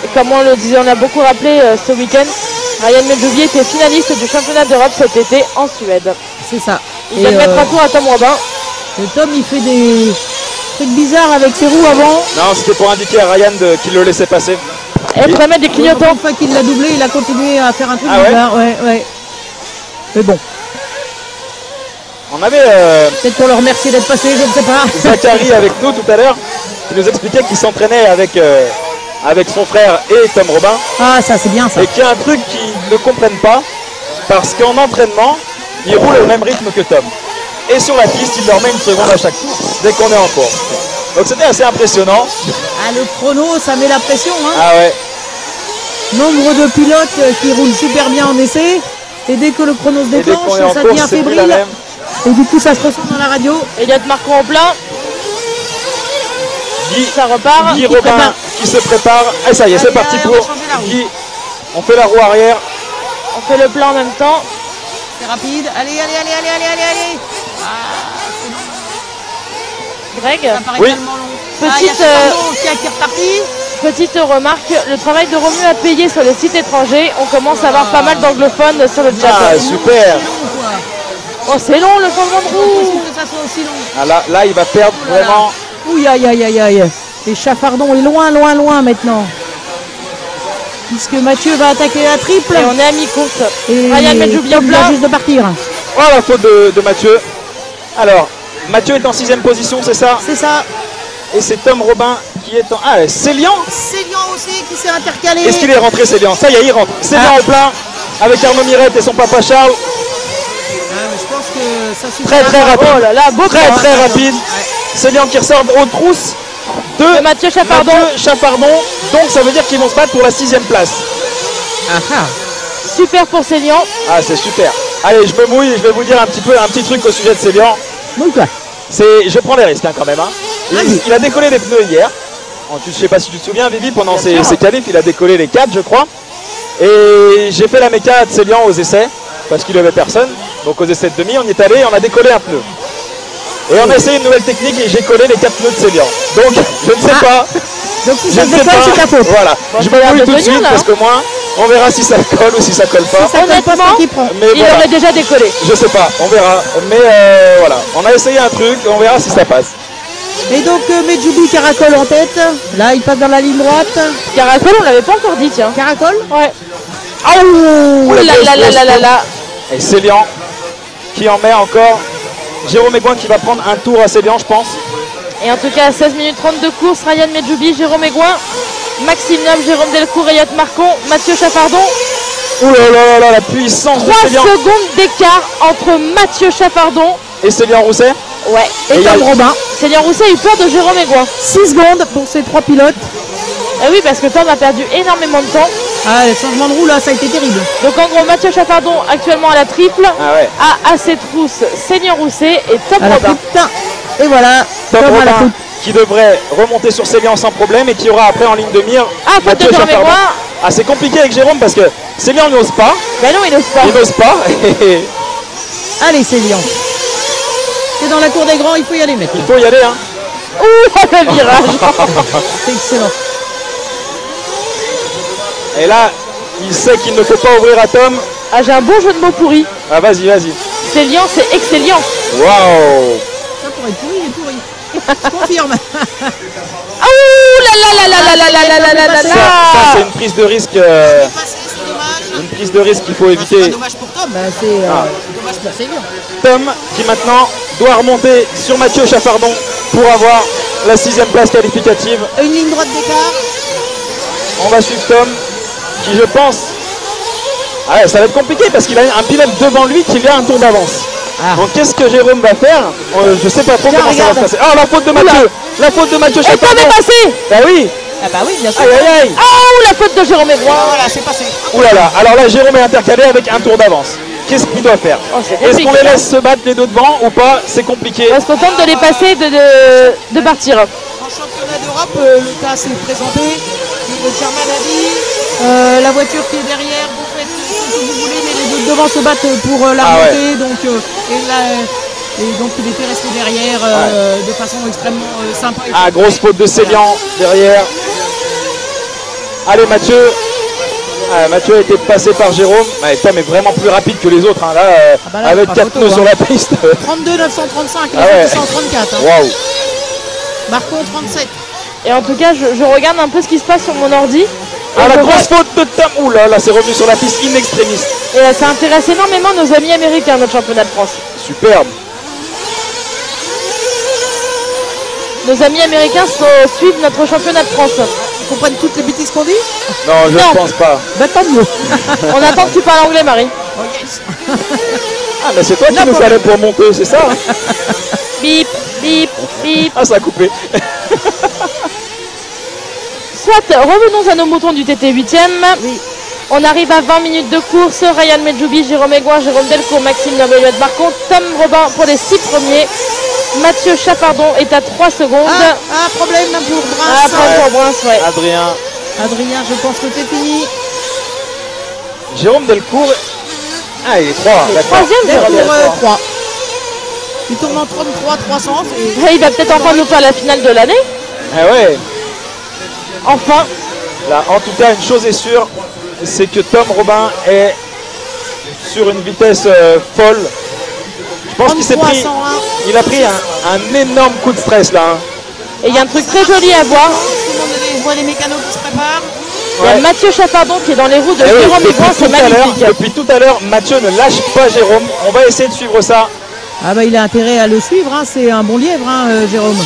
Et comme on le disait, on a beaucoup rappelé ce week-end, Ryan Medjoubi était finaliste du championnat d'Europe cet été en Suède. C'est ça. Il vient de mettre un tour à Tom Robin. Et Tom, il fait des trucs bizarres avec ses roues avant. Non, c'était pour indiquer à Ryan qu'il le laissait passer. Et il pourrait mettre des clignotants. Une fois qu'il l'a doublé, il a continué à faire un truc Ah ouais bizarre. Ouais. Mais bon, On avait peut-être pour le remercier d'être passé, je ne sais pas. Zachary avec nous tout à l'heure, qui nous expliquait qu'il s'entraînait avec son frère et Tom Robin. Ah, ça c'est bien ça. Et qu'il y a un truc qu'ils ne comprennent pas, parce qu'en entraînement, ils roulent au même rythme que Tom. Et sur la piste, il leur met une seconde à chaque tour, dès qu'on est en course. Donc c'était assez impressionnant. Ah, le chrono, ça met la pression. Hein. Ah ouais. Nombre de pilotes qui roulent super bien en essai. Et dès que le chrono se Et dès déclenche, qu'on est en ça course, devient c'est plus la fébrile. même. Et du coup, ça se ressent dans la radio. Elliot Marco en plein. Guy, Ça repart. Guy Robin qui se prépare. Et ça y est, c'est parti on pour va changer la roue. Guy. On fait la roue arrière. On fait le plein en même temps. C'est rapide. Allez. Greg, Ça paraît Oui. tellement long. Petite, Il y a Fernando qui est reparti. petite remarque, le travail de Romu a payé sur les sites étrangers. On commence à avoir pas mal d'anglophones sur le chat. Ah, super. Oh, c'est long le changement de roue. Impossible que ça soit aussi long. Ah, là, il va perdre Oh là là. vraiment. Ouh, aïe. Et Chaffardon est loin maintenant. Puisque Mathieu va attaquer la triple. Et on est à mi-course. Et Ryan Medjoubi Tom en vient plein. juste de partir. Oh, la faute de Mathieu. Alors, Mathieu est en 6ème position, c'est ça. C'est ça. Et c'est Tom Robin qui est en... Ah, Célian. Célian aussi qui s'est intercalé. Est-ce qu'il est rentré, Célian? Ça y est, il rentre. Célian en plein avec Arnaud Mirette et son papa Charles. Mais je pense que ça suffit. Très rapide. Oh là là, beau Très rapide. Célian qui ressort aux trousses de De Mathieu Chaffardon. Donc ça veut dire qu'ils vont se battre pour la 6ème place. Super pour Célian. Ah, c'est super. Allez, je me mouille et je vais vous dire un petit truc au sujet de Célian. Mouille-toi. Je prends les risques quand même. Hein. Il a décollé les pneus hier. Je ne sais pas si tu te souviens, Vivi, pendant ses qualifs, il a décollé les 4, je crois. Et j'ai fait la méca de Célian aux essais, parce qu'il n'y avait personne. Donc aux essais de demi, on y est allé et on a décollé un pneu. Et on a essayé une nouvelle technique et j'ai collé les 4 pneus de Célian. Donc je ne sais pas. Donc si Je ça ne se sais décolle, pas. c'est ta faute. Voilà. Bon, Je ça a l'air me mouille de tout de tenir, suite là, parce hein. que moi, on verra si ça colle ou si ça colle pas. Ça colle pas, Honnêtement, c'est qui prend. Mais il voilà. aurait déjà décollé. Je sais pas, on verra. Mais voilà, on a essayé un truc, on verra si ça passe. Et donc Medjoubi caracole en tête. Là, il passe dans la ligne droite. Caracol, on l'avait pas encore dit, tiens. Caracole. Ouais. Oh Ouh là là. Et Célian qui en met encore. Jérôme Aigouin qui va prendre un tour à Célian, je pense. Et en tout cas, 16 minutes 30 de course, Ryan Medjoubi, Jérôme Aigouin, Maxime Noble, Jérôme Delcourt, Elliot Marcon, Mathieu Chaffardon. Ouh là là, la puissance 3 de Célian. secondes d'écart entre Mathieu Chaffardon. Et Célian Rousset. Ouais. Et Et il y a- Tom Robin. Célian Rousset a eu peur de Jérôme Aigouin. 6 secondes pour ces 3 pilotes. Ah oui, parce que Tom a perdu énormément de temps. Ah, le changement de roue là, ça a été terrible. Donc en gros, Mathieu Chaffardon actuellement à la triple, Ah ouais. à ses trousses, Célian Rousset et Tom À la Robin. putain. Et voilà. Tom Tom à la Robin faute. qui devrait remonter sur Célian sans problème et qui aura après en ligne de mire Ah, faute de Mathieu Jérôme Chaffardon. Aigouin. Ah, c'est compliqué avec Jérôme parce que Célian n'ose pas. Ben non, il n'ose pas. Il n'ose pas. Allez, Célian. C'est dans la cour des grands, il faut y aller, mec. Il faut y aller. Hein. Ouh, le virage. C'est excellent. Et là, il sait qu'il ne faut pas ouvrir à Tom. Ah, j'ai un bon jeu de mots pourri. Ah, vas-y. Célian, c'est excellent. Waouh. Ça pourrait être pourri, il est pourri. Je confirme. Ah, ouh là là là là là là là là là là Ça, là. c'est une prise de risque. Passé, c'est dommage. Une prise de risque qu'il faut C'est pas éviter. dommage pour Tom. Bah, c'est Dommage pour Célian. Tom qui maintenant doit remonter sur Mathieu Chaffardon pour avoir la 6ème place qualificative. Une ligne droite d'écart. On va suivre Tom qui, je pense... Ah ouais, ça va être compliqué parce qu'il a un pilote devant lui qui a un tour d'avance. Ah. Donc qu'est-ce que Jérôme va faire? Je sais pas trop Tiens, comment ça va regarde. se passer. Ah, la faute de Mathieu. La faute de Mathieu Et Tom Chaffardon. est passé. Bah oui. Ah bah oui, bien sûr. Aïe aïe aïe. Ah, ouh, la faute de Jérôme Aigouin. Voilà, c'est passé. Ouh là là. Alors là, Jérôme est intercalé avec un tour d'avance. Qu'est-ce qu'il doit faire? Oh, c'est Est-ce qu'on compliqué, les hein. laisse se battre les deux devant ou pas? C'est compliqué. Parce qu'on tente de les passer, de partir. En championnat d'Europe, le cas s'est présenté. Sherman a dit. La voiture qui est derrière, vous faites ce que vous voulez, mais les deux devant se battent pour la montée. Donc, et donc il était resté derrière de façon extrêmement sympa. Ah, grosse faute de Célian derrière. Allez Mathieu. Ah, Mathieu a été passé par Jérôme. Ouais, Tom est vraiment plus rapide que les autres. Hein. Là, bah là, avec pas 4 photo, pneus hein. sur la piste. 32 935, Ah ouais. 934. Hein. Waouh. Marcon 37. Et en tout cas, je regarde un peu ce qui se passe sur mon ordi. Ah, la Je vois- grosse faute de Tom. Ouh là, là c'est revenu sur la piste in extremis. Et ça intéresse énormément nos amis américains, notre championnat de France. Superbe. Nos amis américains suivent notre championnat de France. Ils comprennent toutes les bêtises qu'on dit. Non, je Non. ne pense pas. Bah tant mieux. On attend que tu parles anglais, Marie. Oh yes. Ah, mais c'est toi qui nous fallait pour monter, c'est ça hein? Bip, bip, bip. Ah, ça a coupé. Soit, revenons à nos moutons du TT 8e. Oui. On arrive à 20 minutes de course. Ryan Medjoubi, Jérôme Aigouin, Jérôme Delcourt, Maxime Norbert Marcon, Tom Robin pour les 6 premiers. Mathieu Chappardon est à 3 secondes. Problème pour Ah, Bras. pas pour Bruns, ouais. Adrien. Adrien, je pense que c'est fini. Jérôme Delcourt. Ah, il est 3. D'accord. Troisième, Jérôme Delcourt Delcourt. 3. Il tourne en 33 300. Il va peut-être enfin nous faire la finale de l'année. Ah ouais. Enfin. Là, en tout cas, une chose est sûre, c'est que Tom Robin est sur une vitesse folle. Je pense qu'il s'est pris, 101. il a pris un énorme coup de stress là. Hein. Et il y a un truc très joli à voir. Tout le monde voit les mécanos qui se préparent. Il y a Ouais. Mathieu Chappardon qui est dans les roues de Eh oui, Jérôme Aigouin, c'est magnifique. depuis tout à l'heure, Mathieu ne lâche pas Jérôme. On va essayer de suivre ça. Ah bah il a intérêt à le suivre, hein. C'est un bon lièvre, hein, Jérôme.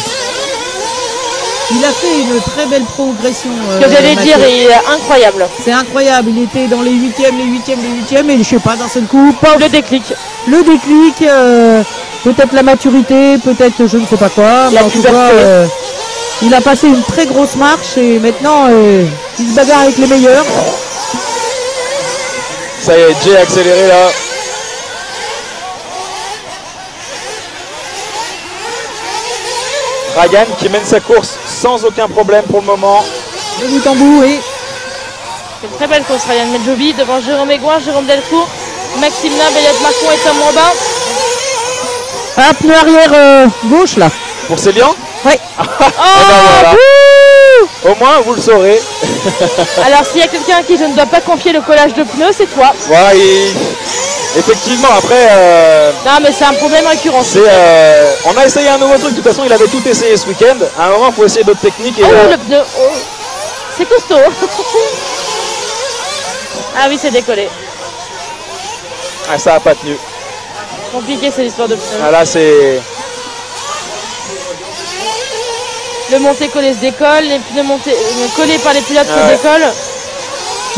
Il a fait une très belle progression. Ce que j'allais Mathieu. dire, il est incroyable. C'est incroyable, il était dans les 8e, les 8e, les 8e, et je sais pas, d'un seul coup, paf, Le déclic. le déclic, peut-être la maturité, peut-être je ne sais pas quoi, mais La en tout cas, puberté. il a passé une très grosse marche et maintenant il se bagarre avec les meilleurs. Ça y est, Jay a accéléré là. Ryan qui mène sa course sans aucun problème pour le moment. De bout en bout, et C'est une très belle course, Ryan Medjoubi devant Jérôme Aigouin, Jérôme Delcourt, Maxime Nain, Béliette Marcon et Tom Robin. un pneu arrière gauche là. Pour Célian. Oui. Oh, voilà. bouh. Au moins, vous le saurez. Alors s'il y a quelqu'un à qui je ne dois pas confier le collage de pneus, c'est toi. Voilà, effectivement, après, Non mais c'est un problème récurrent. on a essayé un nouveau truc. De toute façon, il avait tout essayé ce week-end. À un moment, il faut essayer d'autres techniques. Et, Oh, le pneu. Oh. C'est costaud. Ah oui, c'est décollé. ça n'a pas tenu. Compliqué, c'est l'histoire de pneus. Ah, là, c'est... Le monté-collé se décolle, les pneus collés par les pilotes Ah ouais. se décollent.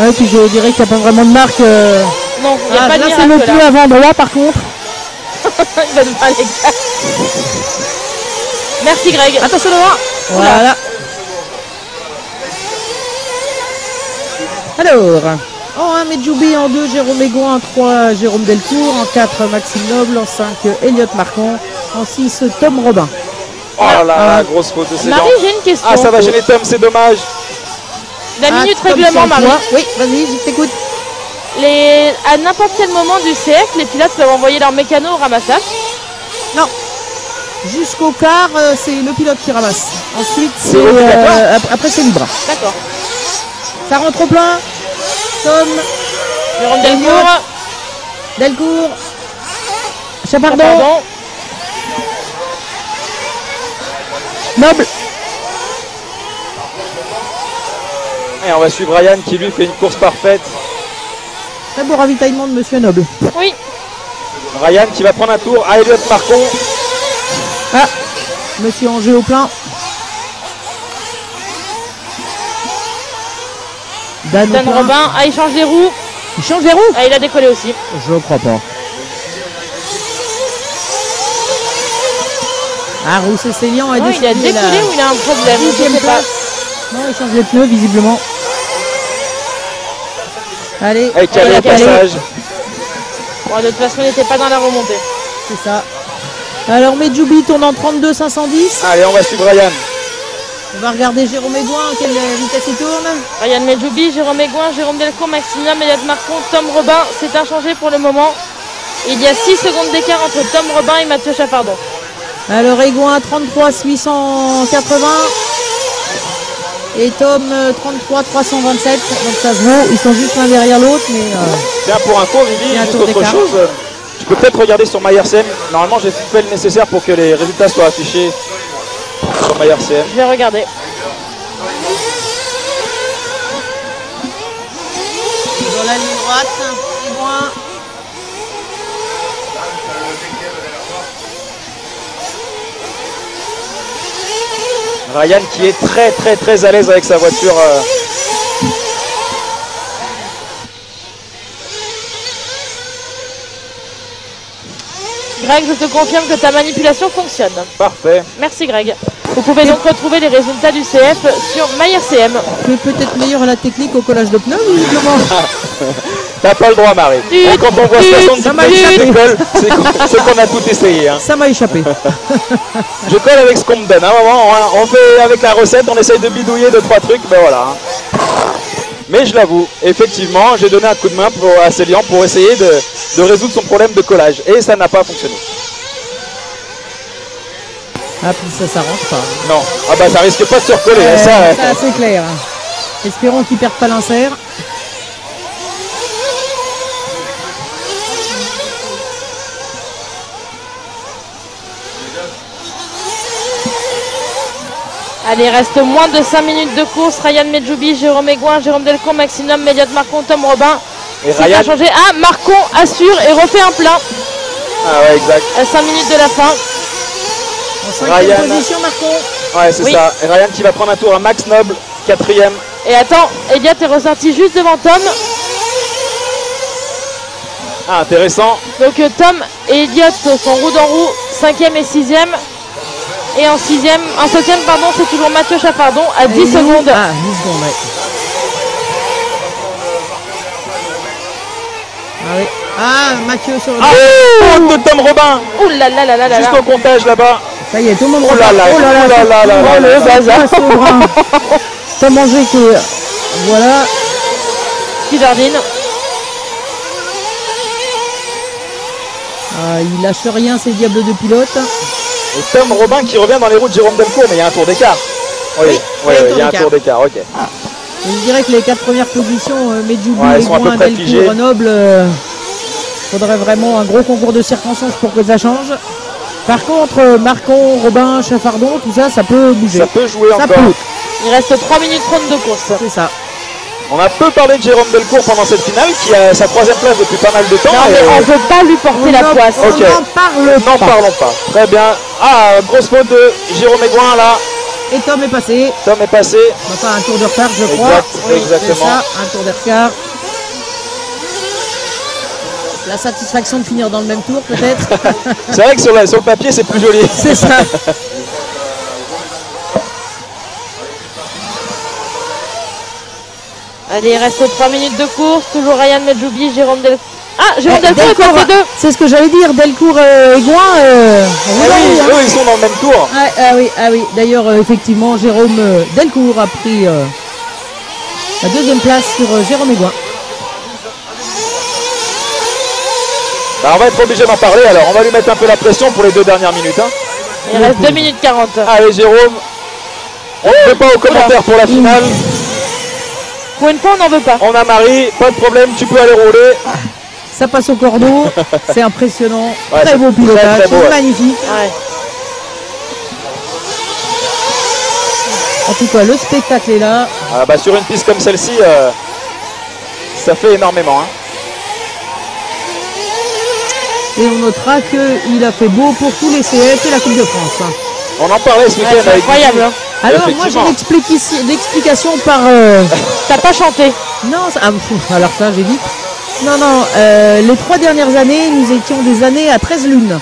Ouais, puis je dirais qu'il n'y a pas vraiment de marque. Non, il n'y a pas de là c'est le miracle pneu là. avant droit par contre. Il va nous faire les gars. Merci Greg. Attention devant. Voilà. Alors, en 1, Medjoubi, en 2, Jérôme Aigouin, en 3, Jérôme Delcourt, en 4, Maxime Noble, en 5, Elliot Marcon, en 6, Tom Robin. Oh là là, grosse faute de Célian. Marie, j'ai une question. Ah, ça va gêner Tom, c'est dommage. La minute Tom, règlement, c'est à Marie. toi. Oui, vas-y, je t'écoute. À n'importe quel moment du CF, les pilotes peuvent envoyer leur mécano au ramassage. Non. Jusqu'au quart, c'est le pilote qui ramasse. Ensuite, c'est obligatoire. après c'est libre. D'accord. Ça rentre au plein. Tom, Jérôme Delcourt. Delcourt, Chappardon, Pardon. Noble. Et on va suivre Ryan qui lui fait une course parfaite. Très beau ravitaillement de Monsieur Noble. Oui. Ryan qui va prendre un tour à Elliot Marcon. Ah, Monsieur Angers au plein. Dan au Dan plein. Robin. Ah, il change les roues. Il change les roues. Ah, il a décollé aussi. Je crois pas. Ah, Rousset Célian a Non, il a décidé décollé ou il a un problème. Je dixième sais pas. place. Non, il change les pneus visiblement. Allez, Avec calé il a au calé. passage. Bon, de toute façon, il n'était pas dans la remontée. c'est ça. Alors Medjoubi tourne en 32 510. Allez, on va suivre Ryan. On va regarder Jérôme Aigouin, à quelle vitesse il tourne. Ryan Medjoubi, Jérôme Aigouin, Jérôme Delcourt, Maximilien, Elliot Marcon, Tom Robin. C'est inchangé pour le moment. Il y a 6 secondes d'écart entre Tom Robin et Mathieu Chaffardon. Alors Aigouin 33 880 et Tom 33 327. Donc ça se vaut. Ils sont juste l'un derrière l'autre, mais Tiens, pour info, Il y Vivi, a un juste tour autre d'écart. chose. Tu peux peut-être regarder sur MyRCM. Normalement, j'ai fait le nécessaire pour que les résultats soient affichés sur MyRCM. Je vais regarder. Dans la ligne droite, Aigouin. Ryan qui est très à l'aise avec sa voiture. Greg, je te confirme que ta manipulation fonctionne. Parfait. Merci Greg. Vous pouvez donc retrouver les résultats du CF sur MyRCM. tu es peut-être meilleur à la technique au collage de pneus, visiblement. T'as pas le droit, Marie. Tut, Quand on voit tut, 70 ça m'a pneus qui échappé. décollent, c'est qu'on a tout essayé. Hein. Ça m'a échappé. Je colle avec ce qu'on me donne. Hein. On fait avec la recette, on essaye de bidouiller 2-3 trucs, ben voilà. Hein. Mais je l'avoue, effectivement, j'ai donné un coup de main à Célian pour essayer de résoudre son problème de collage. Et ça n'a pas fonctionné. Ah, puis ça s'arrange pas. Non. Ah bah ça risque pas de se recoller. hein, ça, c'est clair. Espérons qu'ils perdent pas l'insert. Allez, il reste moins de 5 minutes de course. Ryan Medjoubi, Jérôme Aigouin, Jérôme Delcourt, Maximum, Elliot Marcon, Tom Robin. Et C'est Ryan. pas changé. Ah, Marcon assure et refait un plein Ah ouais, exact. à 5 minutes de la fin. En 5e Ryan. position, Marcon. Ouais, c'est Oui. ça. Et Ryan qui va prendre un tour à Max Noble, 4e. Et attends, Elliot est ressorti juste devant Tom. Ah, intéressant. Donc Tom et Elliot sont roue dans roue, 5e et 6e. Et en 7e, pardon, c'est toujours Mathieu Chaffardon à 10 Et il est où secondes. Ah, 10 secondes, ouais. Ah oui. Ah, Mathieu sur le... Ah, faute de Tom Robin. Ouh là là là là là Juste là. au comptage là-bas. Ça y est, tout le monde Oh là là, repart. oh là là là là oh, là le là. bazar souverain. T'as mangé qui est... Voilà. Qui jardine. Ah, il lâche rien, ces diables de pilote. Et Tom Robin qui revient dans les roues de Jérôme Delcourt, mais il y a un tour d'écart. Oui, oui, il y a un tour d'écart, ok. Je dirais que les 4 premières positions, Medjoubi, Ouais, elles sont à peu Aigouin, près Delcourt, figées. Grenoble, faudrait vraiment un gros concours de circonstances pour que ça change. Par contre, Marcon, Robin, Chaffardon, tout ça, ça peut bouger. Ça peut jouer Ça encore. peut. Il reste 3 minutes 30 de course. C'est ça. On a peu parlé de Jérôme Delcourt pendant cette finale, qui a sa 3e place depuis pas mal de temps. Non, mais et- on ne peut pas lui porter la poisse. Ok. On n'en parle N'en pas. parlons pas. Très bien. Ah, grosse faute de Jérôme Aigouin là. Et Tom est passé. Tom est passé. Enfin, un tour de retard, je crois. Exact, C'est exactement. ça, un tour de retard. La satisfaction de finir dans le même tour, peut-être. C'est vrai que sur le papier, c'est plus joli. C'est ça. Allez, il reste 3 minutes de course. Toujours Ryan Medjoubi, Jérôme Delcourt. Ah, Jérôme Eh, Delcourt est Delcourt, passé 2. c'est ce que j'allais dire. Delcourt et Aigouin. Ah oui, eux, ils sont dans le même tour. Ah oui. D'ailleurs, effectivement, Jérôme Delcourt a pris la 2e place sur Jérôme Aigouin. Bah, on va être obligé d'en parler, alors on va lui mettre un peu la pression pour les 2 dernières minutes. Hein. Il reste 2 minutes 40. Allez Jérôme, on ne fait pas aux commentaires pour la finale. Pour une fois, on n'en veut pas. On a Marie, pas de problème, tu peux aller rouler. Ça passe au cordeau. C'est impressionnant. Ouais, très c'est beau pilotage. très beau, ouais. Magnifique. Ouais. En tout cas, le spectacle est là. Ah, bah, sur une piste comme celle-ci, ça fait énormément. Hein. Et on notera qu'il a fait beau pour tous les CF et la Coupe de France. On en parlait ce week-end Ouais, c'est avec incroyable. Hein. Alors moi j'ai Effectivement. l'explication par... T'as pas chanté. Non, alors ça j'évite. Non, les 3 dernières années, nous étions des années à 13 lunes.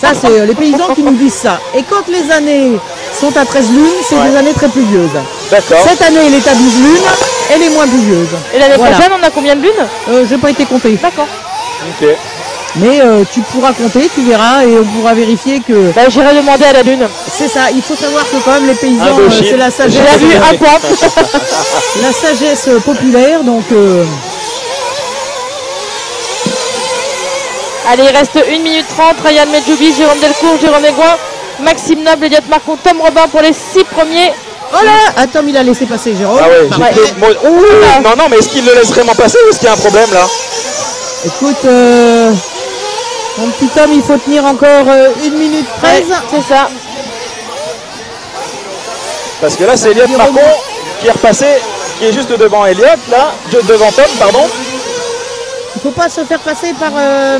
Ça c'est les paysans qui nous disent ça. Et quand les années sont à 13 lunes, c'est Ouais. des années très pluvieuses. D'accord. Cette année elle est à 12 lunes, elle est moins pluvieuse. Et l'année Voilà. prochaine, on a combien de lunes? J'ai pas été compté. D'accord. Ok. Mais tu pourras compter, tu verras, et on pourra vérifier que... Bah, j'irai demander à la lune. C'est ça, il faut savoir que quand même les paysans, Indochine. c'est la J'ai sagesse, vu un point. la sagesse populaire, donc... Allez, il reste 1 minute 30. Ryan Medjoubi, Jérôme Delcourt, Jérôme Aigouin, Maxime Noble, Elliot Marcon, Tom Robin pour les 6 premiers. Oh là, ah, Tom, il a laissé passer Jérôme. Ah ouais, Ouais. non, non, mais est-ce qu'il le laisse vraiment passer ou est-ce qu'il y a un problème là? Écoute, mon petit Tom, il faut tenir encore 1 minute 13. Ouais, c'est ça. Parce que là, c'est Elliot Marcon qui est repassé, qui est juste devant Elliot, là, devant Tom, pardon. Il faut pas se faire passer par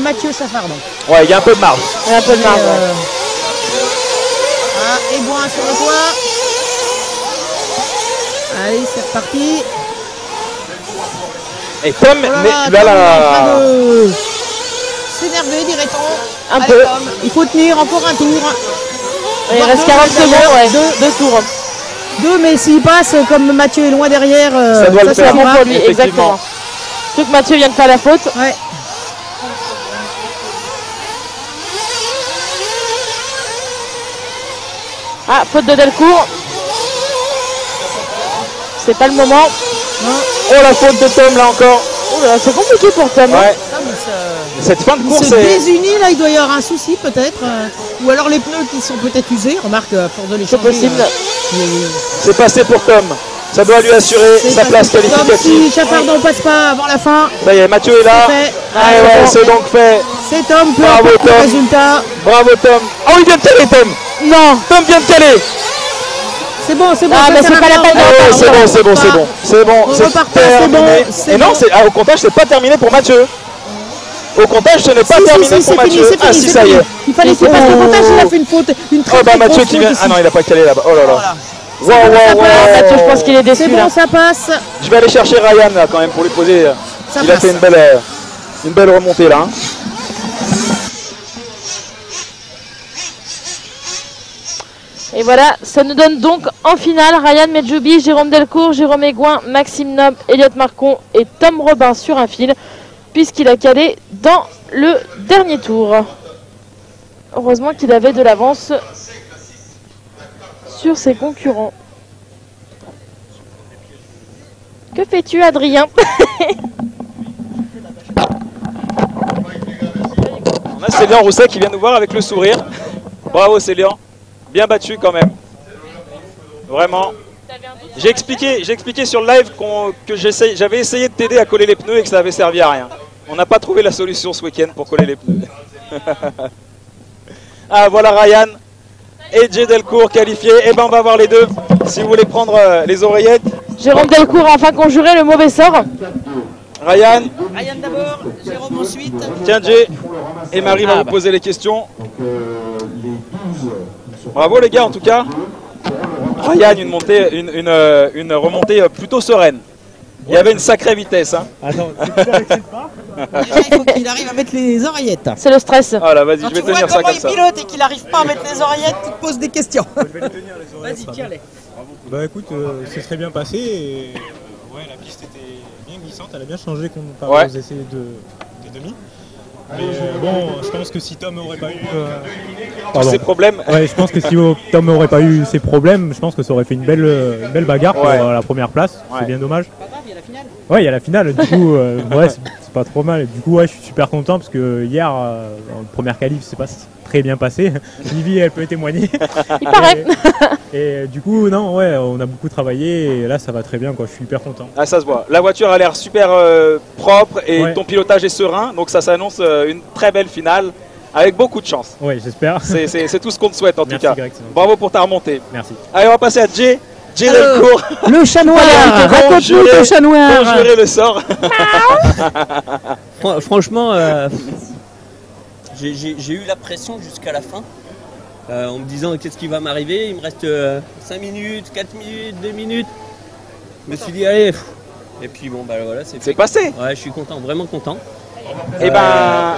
Mathieu Chaffardon. Ouais, il y a un peu de marge. Il y a un peu de marge. Ah, Aigouin sur le coin. Allez, c'est reparti. Et Tom, Oh là mais là, là, Tom est en là, train de s'énerver, dirait-on. Un Allez, peu. Tom, il faut tenir encore un tour. Il reste 40 secondes, ouais. Deux tours. 2, mais s'il passe, comme Mathieu est loin derrière, Ça doit le C'est faire. bon pour lui, Effectivement. exactement. Surtout que Mathieu vient de faire la faute. Ouais. Ah, faute de Delcourt. C'est pas le moment. oh la faute de Tom là encore. Oh là là, c'est compliqué pour Tom. hein. Ouais, Tom, cette fin de il course se est... désunit, là, il doit y avoir un souci peut-être. Ou alors les pneus qui sont peut-être usés. Remarque, à force de les C'est changer. possible. C'est passé pour Tom. Ça doit lui assurer C'est sa pas- place Tom, si qualificative. Chaffardon passe pas avant la fin, Ça y est, Mathieu est là. c'est fait. Ah ouais, c'est donc fait. C'est Tom, peu Bravo, importe le Tom. résultat. Bravo Tom. Oh, il vient de caler Tom. Non. Tom vient de caler. C'est bon, c'est bon. Ah, ça mais sert c'est à pas la rien. peine Ah ouais, c'est bon, c'est bon, c'est bon. C'est bon, On c'est repart pas, c'est terminé. bon, c'est Et non, bon. au comptage, c'est pas terminé pour Mathieu. Au comptage, ce n'est pas Si, terminé si, pour c'est fini, Mathieu. c'est Ah fini, si, c'est ça y fini. est. Il fallait qu'il fasse le comptage, il a fait une faute. Une très, Oh bah très Mathieu grosse qui vient... faute Ah non, il n'a pas calé là-bas. Oh là là. Voilà. Wow, wow, wow. Mathieu, je pense qu'il est déçu C'est là. bon, ça passe. Je vais aller chercher Ryan là quand même pour lui poser. Ça Il a passe. fait une belle remontée là. hein. Et voilà, ça nous donne donc en finale Ryan Medjoubi, Jérôme Delcourt, Jérôme Aigouin, Maxime Noble, Elliot Marcon et Tom Robin sur un fil, puisqu'il a calé dans le dernier tour. Heureusement qu'il avait de l'avance sur ses concurrents. Que fais-tu, Adrien? On a Célian Rousset qui vient nous voir avec le sourire. Bravo Célian. Bien battu quand même. Vraiment. J'ai expliqué sur le live que j'avais essayé de t'aider à coller les pneus et que ça avait servi à rien. On n'a pas trouvé la solution ce week-end pour coller les pneus. Ah voilà Ryan et Jay Delcourt qualifiés. Et ben on va voir les deux. Si vous voulez prendre les oreillettes. Jérôme Delcourt a enfin conjuré le mauvais sort. Ryan, Ryan d'abord, Jérôme ensuite. tiens Jay et Marie va vous poser les questions. Bravo les gars en tout cas. Ryan, une remontée plutôt sereine. Il y avait une sacrée vitesse. Hein. Attends, tu n'excites pas? Déjà, il faut qu'il arrive à mettre les oreillettes. C'est le stress. Voilà, vas-y, Quand je vais tu vois tenir ça comment comme il ça. pilote et qu'il n'arrive pas à mettre les oreillettes, tu te poses des questions. Vas-y, tiens-les. Bah écoute, c'est très bien passé et ouais, la piste était bien glissante, elle a bien changé comparé Ouais. aux essais des demi. Mais bon, je pense que si Tom aurait pas eu... Tous ces problèmes. Ouais, je pense que si Tom n'aurait pas eu ces problèmes, je pense que ça aurait fait une belle bagarre pour Ouais. la première place. Ouais. C'est bien dommage. Pas grave, il y a la finale. Ouais, il y a la finale. Du coup, ouais, c'est pas trop mal. Du coup, ouais, je suis super content parce que hier, en première qualif, c'est pas très bien passé. Livy, elle peut témoigner. Il paraît. Et du coup, non, ouais, on a beaucoup travaillé et là, ça va très bien, quoi. Je suis hyper content. Ah, ça se voit. La voiture a l'air super propre et Ouais. ton pilotage est serein. Donc ça s'annonce une très belle finale avec beaucoup de chance. Ouais, j'espère. C'est tout ce qu'on te souhaite en Merci, tout cas. Greg, c'est gentil. Bravo pour ta remontée. Merci. Allez, on va passer à Jay. Jay Alors, Delcourt. Le chat noir, Conjurer- raconte-nous ton chat noir. Conjurer le sort. Franchement, j'ai eu la pression jusqu'à la fin, en me disant qu'est-ce qui va m'arriver. Il me reste 5 minutes, 4 minutes, 2 minutes. Je me suis dit allez. Et puis bon, bah voilà, c'est C'est fait. passé. Ouais, je suis content, vraiment content. Et ben,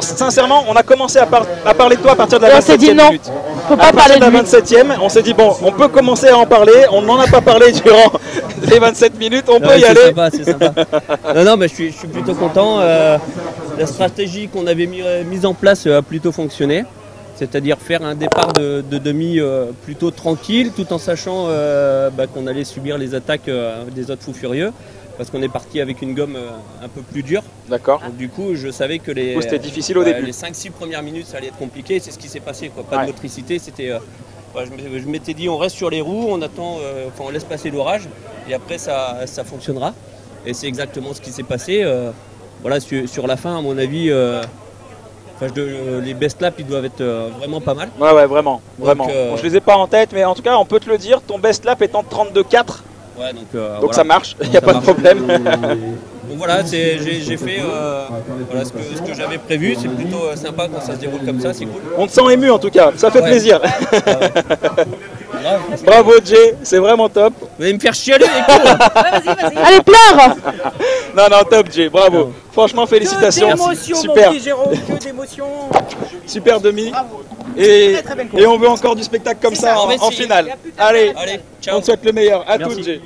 sincèrement, on a commencé à parler de toi à partir de Et la on s'est dit 27e non. minute. faut pas partir parler de la de lui. 27e, on s'est dit bon, on peut commencer à en parler. On n'en a pas parlé durant les 27 minutes, on peut y aller. C'est sympa. Non, mais je suis plutôt content. La stratégie qu'on avait mise en place a plutôt fonctionné. C'est-à-dire faire un départ de demi plutôt tranquille, tout en sachant qu'on allait subir les attaques des autres fous furieux. Parce qu'on est parti avec une gomme un peu plus dure. D'accord. Donc du coup, je savais que c'était difficile au début. Les 5-6 premières minutes, ça allait être compliqué. C'est ce qui s'est passé, quoi. Pas de motricité. C'était, je m'étais dit, on reste sur les roues, on attend, on laisse passer l'orage, et après ça fonctionnera. Et c'est exactement ce qui s'est passé. Voilà, sur la fin, à mon avis, les best laps, ils doivent être vraiment pas mal. Ouais, vraiment. Donc, Bon, je les ai pas en tête, mais en tout cas, on peut te le dire, ton best lap est en 32,4. Ouais, donc voilà. Ça marche, il n'y a pas de problème. Donc voilà, j'ai fait voilà, ce que j'avais prévu. C'est plutôt sympa quand ça se déroule comme ça, c'est cool. On te sent ému en tout cas, ça fait plaisir. Bravo Jay, c'est vraiment top. Vous allez me faire chialer les cons. Vas-y. Allez, pleure. Non, top Jay, bravo. Franchement, félicitations. Que d'émotions, super. mon petit Jérôme, que d'émotions. Super demi. Bravo. Et Très belle course. on veut encore du spectacle comme ça en finale. Allez, ciao. on te souhaite le meilleur. À toutes Jay.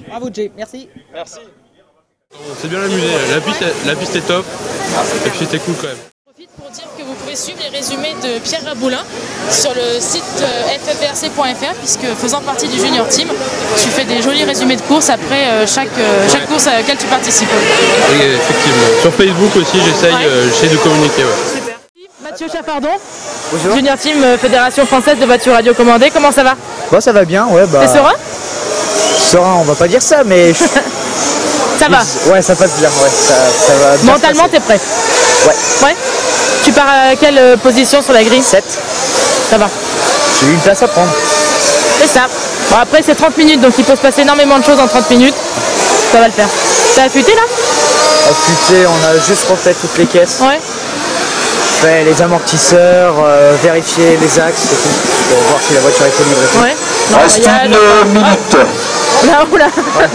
Bravo Jay, merci. Merci. On s'est bien amusé, la piste est top, et puis c'était cool quand même. Je profite pour dire que vous pouvez suivre les résumés de Pierre Raboulin sur le site ffrc.fr, puisque faisant partie du Junior Team, tu fais des jolis résumés de courses après chaque course à laquelle tu participes. Oui, effectivement. Sur Facebook aussi, j'essaye de communiquer. Ouais. Super. Mathieu Chaffardon, Junior Team Fédération Française de Voitures Radiocommandées, comment ça va? Bon, ça va bien, ouais. T'es serein? Serein, on va pas dire ça, mais... Ça va? Ouais, ça passe bien, ouais. Ça va bien. Mentalement, t'es prêt? Ouais. Tu pars à quelle position sur la grille? 7. Ça va. J'ai eu une place à prendre. C'est ça. Bon, après, c'est 30 minutes, donc il peut se passer énormément de choses en 30 minutes. Ça va le faire. T'as affûté là? Affûté, on a juste refait toutes les caisses. Ouais. Fait les amortisseurs, vérifier les axes et tout, pour voir si la voiture est libre. Ouais. Reste une minute. Là, oula. Ouais.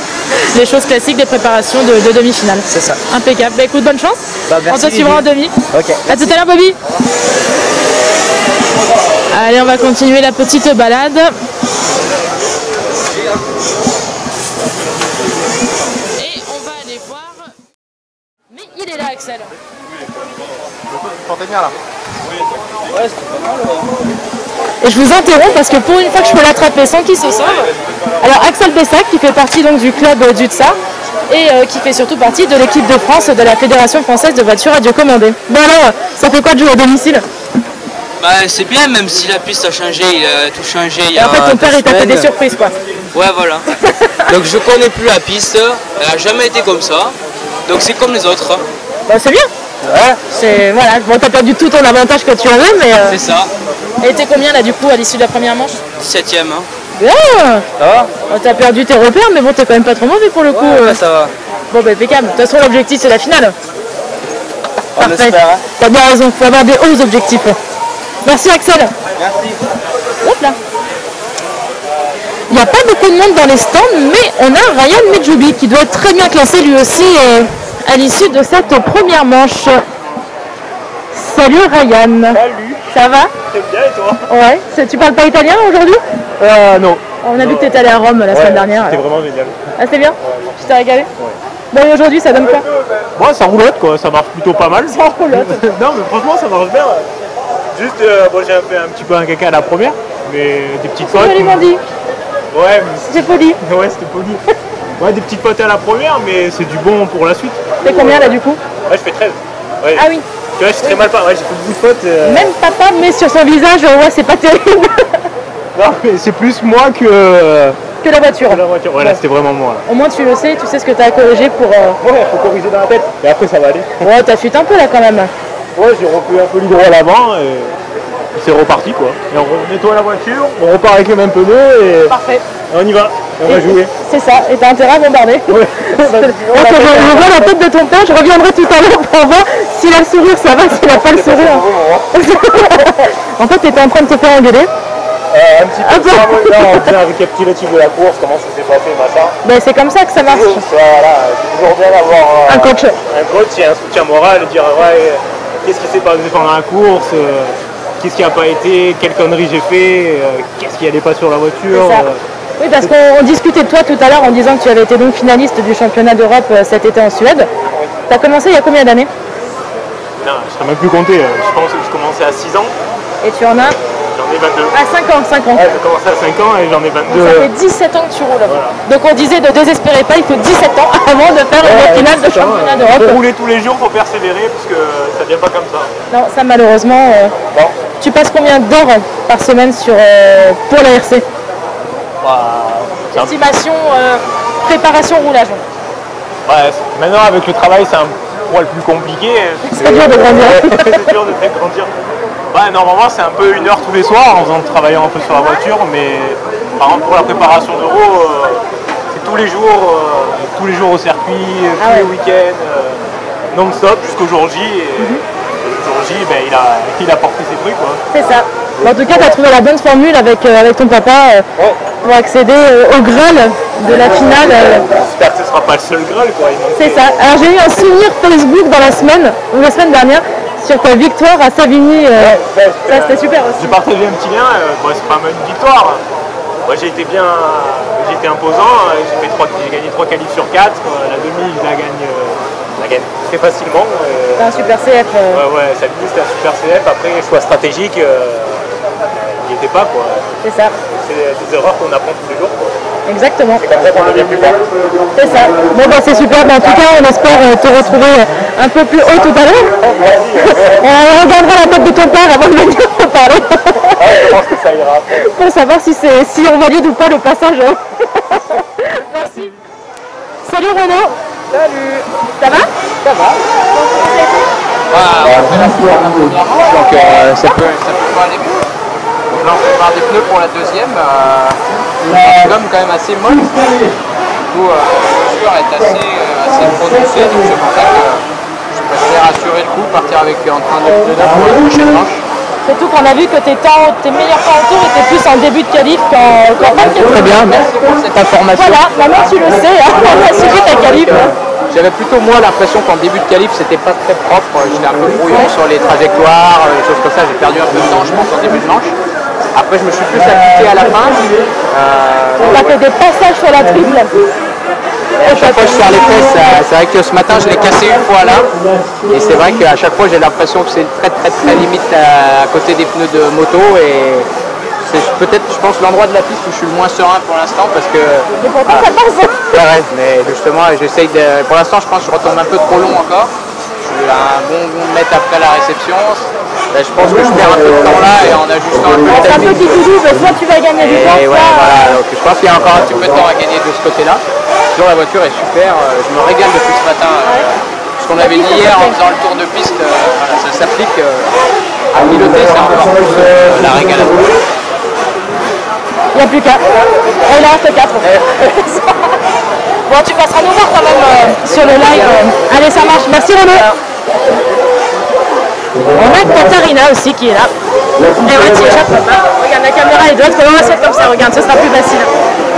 Les choses classiques des préparations de demi-finale. C'est ça. Impeccable. Bah écoute, bonne chance. Bah, merci, on te suivra en demi. Ok. À tout à l'heure, Bobby. Allez, on va continuer la petite balade. Et on va aller voir... Mais il est là, Axel. Et je vous interromps parce que pour une fois que je peux l'attraper sans qu'il se sauve. Alors Axel Bessac qui fait partie donc du club d'UTSA et qui fait surtout partie de l'équipe de France de la Fédération Française de Voitures Radiocommandées. Bon alors, ça fait quoi de jouer à domicile? Bah c'est bien, même si la piste a changé, il a tout changé il y Et a en fait ton père il t'a fait des surprises quoi. Ouais voilà. Donc je connais plus la piste, elle a jamais été comme ça. Donc c'est comme les autres. Bah c'est bien. Ouais. C'est voilà, bon t'as pas du tout ton avantage que tu en veux mais... C'est ça. Et t'es combien là du coup à l'issue de la première manche? 17ème. Hein. Bien. Ça va? T'as perdu tes repères mais bon t'es quand même pas trop mauvais pour le coup. Ouais, ça va. Bon bah impeccable, de toute façon l'objectif c'est la finale. On Parfait. espère. Hein. T'as bien raison, faut avoir des hauts objectifs. Merci Axel. Merci. Hop là. Il n'y a pas beaucoup de monde dans les stands, mais on a Ryan Medjoubi qui doit être très bien classé lui aussi à l'issue de cette première manche. Salut Ryan. Salut. Ça va? Très bien et toi? Ouais. Tu parles pas italien aujourd'hui? Non. On a vu que tu étais allé à Rome la semaine dernière. C'était vraiment génial. Ah c'est bien? Tu t'es régalé? Bon et aujourd'hui ça donne quoi? Moi ça roulotte quoi, ça marche plutôt pas mal. Ça roulotte. Non mais franchement ça marche bien. Juste, bon j'ai fait un petit peu un caca à la première, mais des petites fautes. Joliment dit. Ouais, C'est poli. Ouais, c'était poli. Ouais, des petites fautes à la première, mais c'est du bon pour la suite. T'es combien là du coup? Ouais, je fais 13. Ouais. Ah oui. Tu vois, je suis très mal pas. Ouais, j'ai fait beaucoup de fautes. Même papa met sur son visage, ouais c'est pas terrible. Non, mais c'est plus moi que Que la voiture. la voiture. Voilà, c'était vraiment moi. Là. Au moins tu le sais, tu sais ce que tu as à corriger pour... Ouais, faut corriger dans la tête. Et après, ça va aller. Ouais, t'as fuité un peu là quand même. Ouais, j'ai repris un peu l'hydro à l'avant et c'est reparti quoi. Et on nettoie la voiture, on repart avec les mêmes pneus et Parfait. on y va. Et on va jouer. C'est ça, et t'as intérêt à bombarder. Ouais. Je vois la tête de ton père, je reviendrai tout à l'heure pour voir si la sourire ça va, s'il n'a pas le sourire. En fait, t'étais en train de te faire engueuler. Un petit peu ça, là, on faisait un récapitulatif de la course, comment ça s'est passé, machin. Ben, c'est comme ça que ça marche. Voilà, c'est toujours bien d'avoir Un coach. Un coach et un soutien moral et dire ouais, qu'est-ce qui s'est passé pendant la course. qu'est-ce qui n'a pas été, quelle connerie j'ai fait, qu'est-ce qui n'allait pas sur la voiture. Oui, parce qu'on discutait de toi tout à l'heure en disant que tu avais été donc finaliste du championnat d'Europe cet été en Suède. Tu as commencé il y a combien d'années? Non, je ne serais même plus compté. Je pense que je commençais à 6 ans. Et tu en as? J'en ai 22. À 5 ans, 5 ans. Ouais, j'ai commencé à 5 ans et j'en ai 22. Donc ça fait 17 ans que tu roules. Voilà. Donc on disait ne désespérez pas, il faut 17 ans avant de faire une finale de championnat d'Europe. Pour rouler tous les jours, il faut persévérer parce que ça ne vient pas comme ça. Non, ça malheureusement. Bon. Tu passes combien d'heures par semaine pour la RC? Estimation, préparation, roulage. Ouais, maintenant avec le travail c'est un poil plus compliqué. C'est dur de grandir. C'est dur de grandir. Ouais, normalement c'est un peu 1 heure tous les soirs en travaillant un peu sur la voiture, mais par exemple pour la préparation d'Euro, c'est tous les jours au circuit, tous les week-ends, non-stop jusqu'au jour J. Et le jour J, ben, il a porté ses fruits, quoi. C'est ça. En tout cas, tu as trouvé la bonne formule avec ton papa pour accéder au Graal de la finale. J'espère que ce ne sera pas le seul Graal, quoi. C'est ça. Alors j'ai eu un souvenir Facebook dans la semaine dernière, sur ta victoire à Savigny. Ça c'était super aussi. J'ai partagé un petit lien, c'est pas mal une victoire. Moi j'ai été imposant, j'ai gagné 3 qualifs sur 4, la demi je la gagne très facilement. C'est un super CF. Ouais, Savigny c'était un super CF, après choix stratégique, il n'y était pas quoi. C'est ça. C'est des erreurs qu'on apprend tous les jours. Quoi. Exactement. C'est comme ça qu'on devient plus fort. C'est ça. Bon bah c'est super, en tout cas on espère te retrouver un peu plus haut tout à l'heure. On regardera la tête de ton père avant de venir te parler. Je pense que ça ira. Pour savoir si on valide ou pas le passage. Merci. Salut Renaud. Salut. Ça va? Ça va. Donc ça peut pas aller mieux. Donc là on prépare des pneus pour la deuxième. La gomme quand même assez molle. Du coup la voiture est assez prononcée, donc c'est pour ça que je préfère assurer le coup, partir avec en train de pneus neuf pour la prochaine manche. Surtout qu'on a vu que tes meilleurs temps autour étaient plus en début de qualif qu'en fin de qualif. Très bien, merci pour cette information. Voilà, maintenant tu le sais, hein, on a suivi ta qualif. J'avais plutôt moi l'impression qu'en début de qualif c'était pas très propre, j'étais un peu brouillon sur les trajectoires, les choses comme ça, j'ai perdu un peu de temps je pense en début de manche. Après je me suis plus appliqué à la fin. On a fait des passages sur la triple. À chaque fois que je sors les fesses, c'est vrai que ce matin je l'ai cassé une fois là. Et c'est vrai qu'à chaque fois j'ai l'impression que c'est très limite à côté des pneus de moto. Et c'est peut-être je pense l'endroit de la piste où je suis le moins serein pour l'instant parce que. Mais pourtant ça passe. Ouais, mais justement j'essaye de. Pour l'instant je pense que je retombe un peu trop long encore. Je suis à un bon mètre après la réception. Là, je pense que je perds un peu de temps là et en ajustant un peu le timing. C'est un petit doudou, soit tu vas gagner du temps. Ouais, voilà, donc je pense qu'il y a encore un petit peu de temps à gagner de ce côté-là. Sinon la voiture est super, je me régale depuis ce matin. Ce qu'on avait dit hier en faisant le tour de piste, voilà, ça s'applique à piloter, c'est encore plus la régalade. Il n'y a plus qu'à. Et là, c'est 4. Bon, tu passeras nous voir quand même sur le live. Allez, ça marche. Merci Renaud. On a Katharina aussi qui est là. Et ouais, tu échappes. Regarde, la caméra est de l'autre. On va se mettre comme ça, regarde, ce sera plus facile.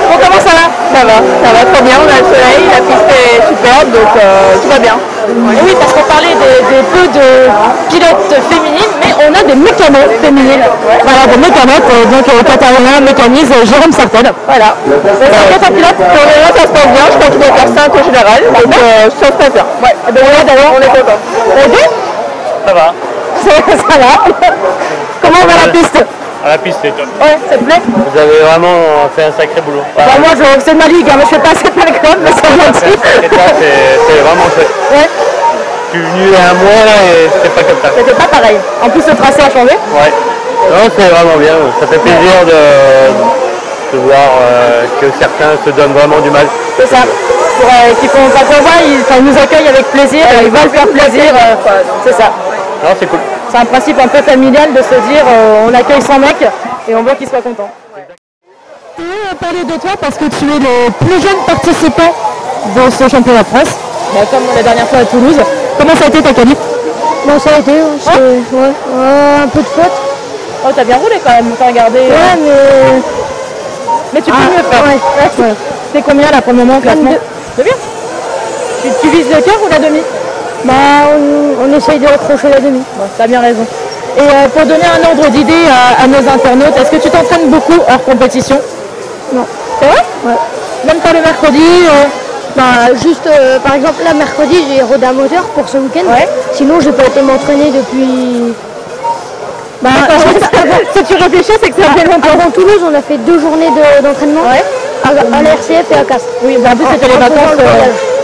Bon, comment ça va? Ça va trop bien, on a le soleil, la piste est superbe, donc tout va bien. Oui, parce qu'on parlait des peu de pilotes féminines, mais on a des mécanos féminines. Voilà, des mécanos, donc Katharina mécanise Jérôme Sartel. Voilà. C'est un pilote? Pour le moment, ça se passe bien, je crois qu'il doit faire 5 au général, donc ça se passe bien. Ouais, donc là, d'abord, on est content. Ça va. Ça va. Comment va la piste? À la piste, c'est top. Ouais, ça te plaît? Vous avez vraiment fait un sacré boulot. Bah, moi, c'est ma ligue, hein, mais je fais pas cette malcom, mais c'est gentil. C'est vraiment chouette. Ouais. Je suis venu il y a un mois là et c'était pas comme ça. C'était pas pareil. En plus, le tracé a changé. Ouais. Non, c'est vraiment bien. Ça fait plaisir de voir que certains se donnent vraiment du mal. C'est ça. Qu'ils font pas qu'on voit, ils nous accueillent avec plaisir, ils veulent faire plaisir. C'est ça. Non, c'est cool. C'est un principe un peu familial de se dire on accueille 100 mecs et on veut qu'ils soient contents. Je veux parler de toi parce que tu es le plus jeune participant de ce championnat de France. Bah, comme la dernière fois à Toulouse. Comment ça a été ta qualif? Bon, ça a été, un peu de faute. Oh, t'as bien roulé quand même, t'as regardé. Ouais, mais tu peux mieux faire. Ouais. C'est combien là pour le moment au classement? C'est bien. Tu vises le cœur ou la demi? Bah, on essaye de reprocher la demi. Bon, t'as bien raison. Et pour donner un ordre d'idée à nos internautes, est-ce que tu t'entraînes beaucoup hors compétition? Non. C'est vrai? Ouais. Même pas le mercredi Juste, par exemple, là, mercredi, j'ai rodé un moteur pour ce week-end. Ouais. Sinon, j'ai pas été m'entraîner depuis... si tu réfléchis, c'est que ça fait longtemps. Avant Toulouse, on a fait 2 journées d'entraînement à la RCF et à Castres. Oui, en plus, c'était les vacances.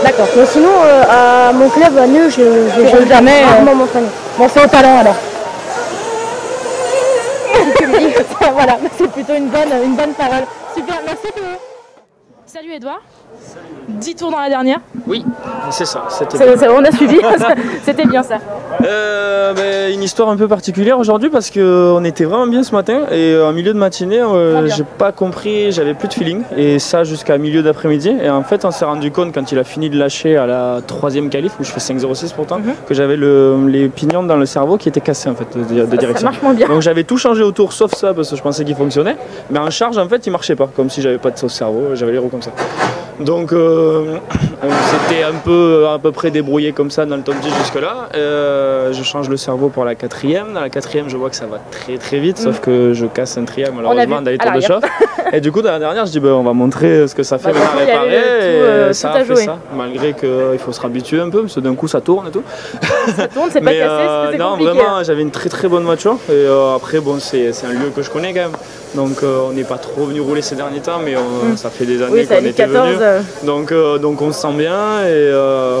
D'accord. Mais sinon, à mon club, à Neu, je n'ai jamais m'entraîner. Bon, c'est au talent alors. Voilà, c'est plutôt une bonne parole. Super, merci Théo. Salut Edouard. 10 tours dans la dernière. Oui, c'est ça, On a suivi, c'était bien ça. Une histoire un peu particulière aujourd'hui parce qu'on était vraiment bien ce matin et en milieu de matinée, j'ai pas compris, j'avais plus de feeling et ça jusqu'à milieu d'après-midi. Et en fait, on s'est rendu compte quand il a fini de lâcher à la 3e qualif où je fais 5,06 pourtant, que j'avais les pignons dans le cerveau qui étaient cassés en fait de direction. Ça marche moins bien. Donc j'avais tout changé autour sauf ça parce que je pensais qu'il fonctionnait, mais en charge en fait il marchait pas, comme si j'avais pas de sauce cerveau, j'avais les roues comme ça. Donc c'était à peu près débrouillé comme ça dans le top 10 jusque là. Je change le cerveau pour la 4e. Dans la 4e je vois que ça va très très vite, sauf que je casse un triangle malheureusement dans les tours de chauffe. Et du coup dans la dernière je dis on va montrer ce que ça fait maintenant réparer. Et ça a fait ça, malgré qu'il faut se habituer un peu, parce que d'un coup ça tourne et tout. Ça tourne, c'est pas cassé, c'est non, compliqué. vraiment j'avais une très très bonne voiture. Et après bon c'est un lieu que je connais quand même. Donc on n'est pas trop venu rouler ces derniers temps, mais ça fait des années qu'on était venus. Donc on se sent bien et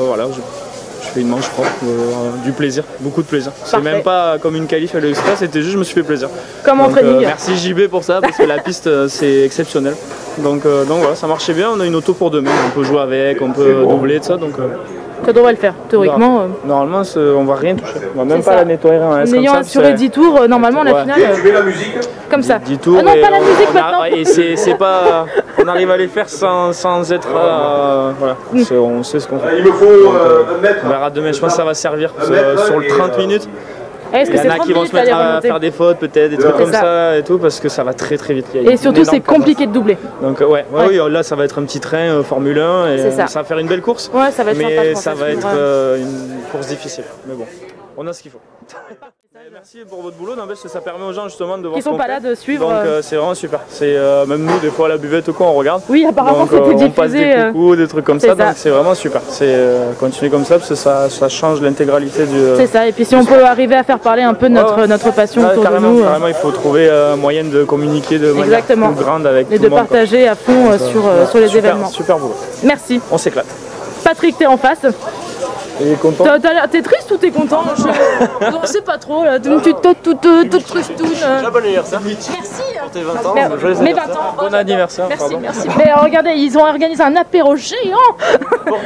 voilà, je fais une manche propre, du plaisir, beaucoup de plaisir. C'est même pas comme une qualif à l'Express, c'était juste je me suis fait plaisir. Comme en training. Merci JB pour ça, parce que la piste c'est exceptionnel. Donc voilà, ça marchait bien, on a une auto pour demain, on peut jouer avec, on peut doubler, tout ça. Donc, ça devrait le faire, théoriquement. Normalement, on va rien toucher. On va même pas la nettoyer en S. En ayant assuré 10 tours, normalement, la finale. Comme ça. 10 tours. Ah non, pas la musique maintenant. Et c'est pas. On arrive à les faire sans être. Voilà. On sait ce qu'on fait. Il me faut un mètre. On verra demain, je pense que ça va servir. Sur le 30 minutes. Il y en a qui vont se mettre à faire des fautes peut-être, des trucs comme ça et tout, parce que ça va très très vite. Et surtout c'est compliqué de doubler. Donc oui, là ça va être un petit train Formule 1 et ça va faire une belle course. Ouais, ça va être sympa, mais ça va être une course difficile. Mais bon, on a ce qu'il faut. Merci pour votre boulot, parce que ça permet aux gens justement de voir. Qui sont pas là de suivre. Donc c'est vraiment super. C'est même nous des fois à la buvette ou quoi on regarde. Oui, apparemment c'était diffusé. On passe des coucous, des trucs comme ça, donc c'est vraiment super. C'est continuer comme ça parce que ça change l'intégralité du. C'est ça. Et puis si on peut arriver à faire parler un peu notre passion autour de nous. Carrément, il faut trouver un moyen de communiquer de manière plus grande avec tout le monde. Et de partager à fond sur les événements. Super boulot. Merci. On s'éclate. Patrick, t'es en face. Il est content. T'es triste ou t'es content? Je sais pas trop là. Tu toute tristoune. Bon anniversaire. Merci. Pour tes 20 ans. Mes 20 ans. Bon anniversaire. Merci. Mais regardez, ils ont organisé un apéro géant.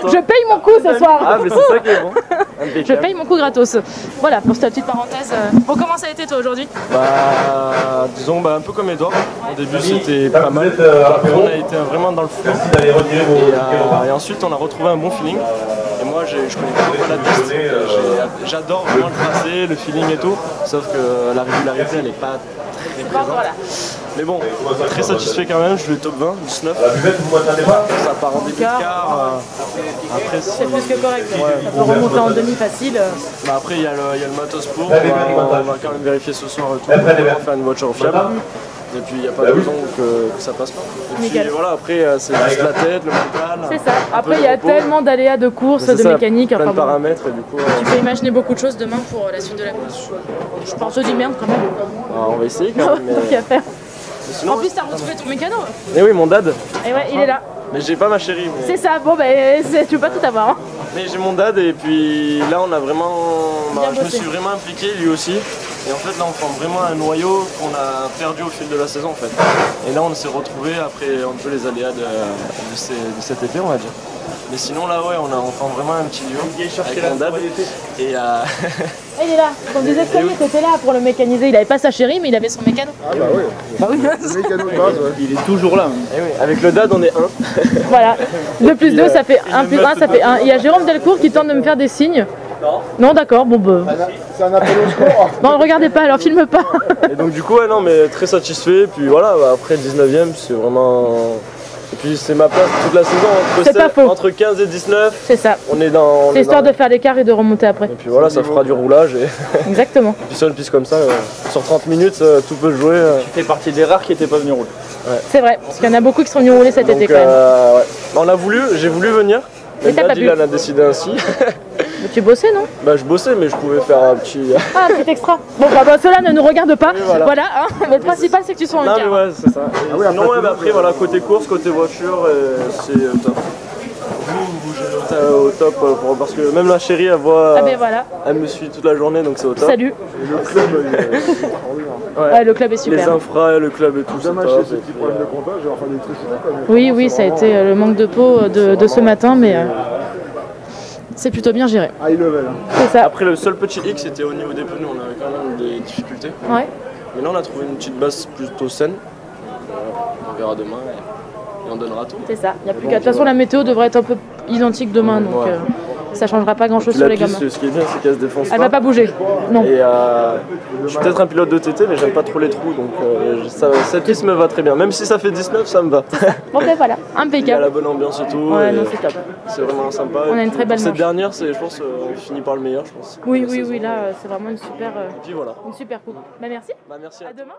Je paye mon coup ce soir. Ah, mais c'est ça qui est bon. Je paye mon coup gratos. Voilà pour cette petite parenthèse. Bon, comment ça a été toi aujourd'hui? Disons un peu comme Edouard. Au début c'était pas mal. Après on a été vraiment dans le flou. Et ensuite on a retrouvé un bon feeling. Et moi je connais pas la piste. J'adore vraiment le tracé, le feeling et tout. Sauf que la régularité elle est pas très présente. Mais bon, très satisfait quand même, je suis le top 20, 19. Ça part en début de quart. Après c'est plus que correct. Ça peut remonter en demi facile. Après il y a le matos pour. On va quand même vérifier ce soir tout. On va faire une voiture fiable. Et puis il n'y a pas de raison que ça passe pas. Et puis voilà, après c'est juste la tête, le mental. C'est ça. Après il y a tellement d'aléas de course, de mécanique. Plein de paramètres et du coup. Tu peux imaginer beaucoup de choses demain pour la suite de la course. Je pense au merde quand même. On va essayer quand même. Tant qu'à faire. Sinon, en plus t'as retrouvé ton mécano. Eh oui, mon dad. Et ouais, il est là. Mais j'ai pas ma chérie. C'est ça, bon tu peux pas tout avoir. Mais j'ai mon dad et puis là on a vraiment. Je me suis vraiment impliqué, lui aussi. Et en fait là on forme vraiment un noyau qu'on a perdu au fil de la saison en fait. Et là on s'est retrouvé après un peu les aléas de cet été on va dire. Mais sinon là on forme vraiment un petit duo avec mon dad. Et il est là, comme disait Camille, t'étais là pour le mécaniser. Il avait pas sa chérie mais il avait son mécano. Ah bah oui. Le mécano de base, il est toujours là. Et oui, avec le dad on est 1. Voilà. 2 plus 2 ça fait 1 plus 1 ça fait 1. Il y a Jérôme Delcourt qui tente de me faire des signes. Non d'accord, bon c'est un appel au score. Non regardez pas, alors filme pas. Et donc du coup non mais très satisfait. Puis voilà, après 19ème c'est vraiment Et puis c'est ma place toute la saison, C'est pas faux. entre 15 et 19. C'est ça. On est dans. C'est histoire de faire l'écart et de remonter après. Et puis voilà, ça fera du roulage. Et Exactement. puis sur une piste comme ça, sur 30 minutes, tout peut se jouer. Tu fais partie des rares qui n'étaient pas venus rouler. Ouais. C'est vrai, parce qu'il y en a beaucoup qui sont venus rouler cet Donc, été quand même. ouais. J'ai voulu venir. Mais t'as pas pu. Dylan a décidé ainsi. Mais tu bossais, non? Bah je bossais, mais je pouvais faire un petit. Ah, un petit extra. Bon, bah cela ne nous regarde pas. Oui, voilà. Hein. Mais le principal, c'est que tu sois en Non, quart. mais ouais, c'est ça. Sinon, après, voilà, côté course, côté voiture, c'est top. Vous gérez au top, parce que même la chérie, elle voit. Ah, ben voilà. Elle me suit toute la journée, donc c'est au top. Salut. Et le club, Ouais, le club est super. Les infras et le club et tout. Dommage, c'est ce petit problème de comptage, enfin d'électricité quand même. Oui, oui, ça a été le manque de peau de ce matin, mais c'est plutôt bien géré. High level. C'est ça. Après, le seul petit hic, c'était au niveau des pneus, on avait quand même des difficultés. Ouais. Mais là, on a trouvé une petite base plutôt saine. On verra demain et on donnera tout. C'est ça. Il n'y a plus qu'à. De toute façon, la météo devrait être un peu identique demain, donc Ouais. ça changera pas grand chose sur La les piste, gamins. ce qui est bien, c'est qu'elle se défonce pas. Elle va pas bouger. Non. Et je suis peut-être un pilote de TT, mais j'aime pas trop les trous, donc cette piste me va très bien. Même si ça fait 19, ça me va. Bon, ben voilà, Il y a impeccable. la bonne ambiance et tout. Ouais, et non, c'est top. C'est vraiment sympa. On a une très belle Cette manche. dernière, je pense, on finit par le meilleur, je pense. Oui, oui, oui, là, c'est vraiment une super, Et puis voilà. une super coupe. Bah, merci. Bah, merci À demain.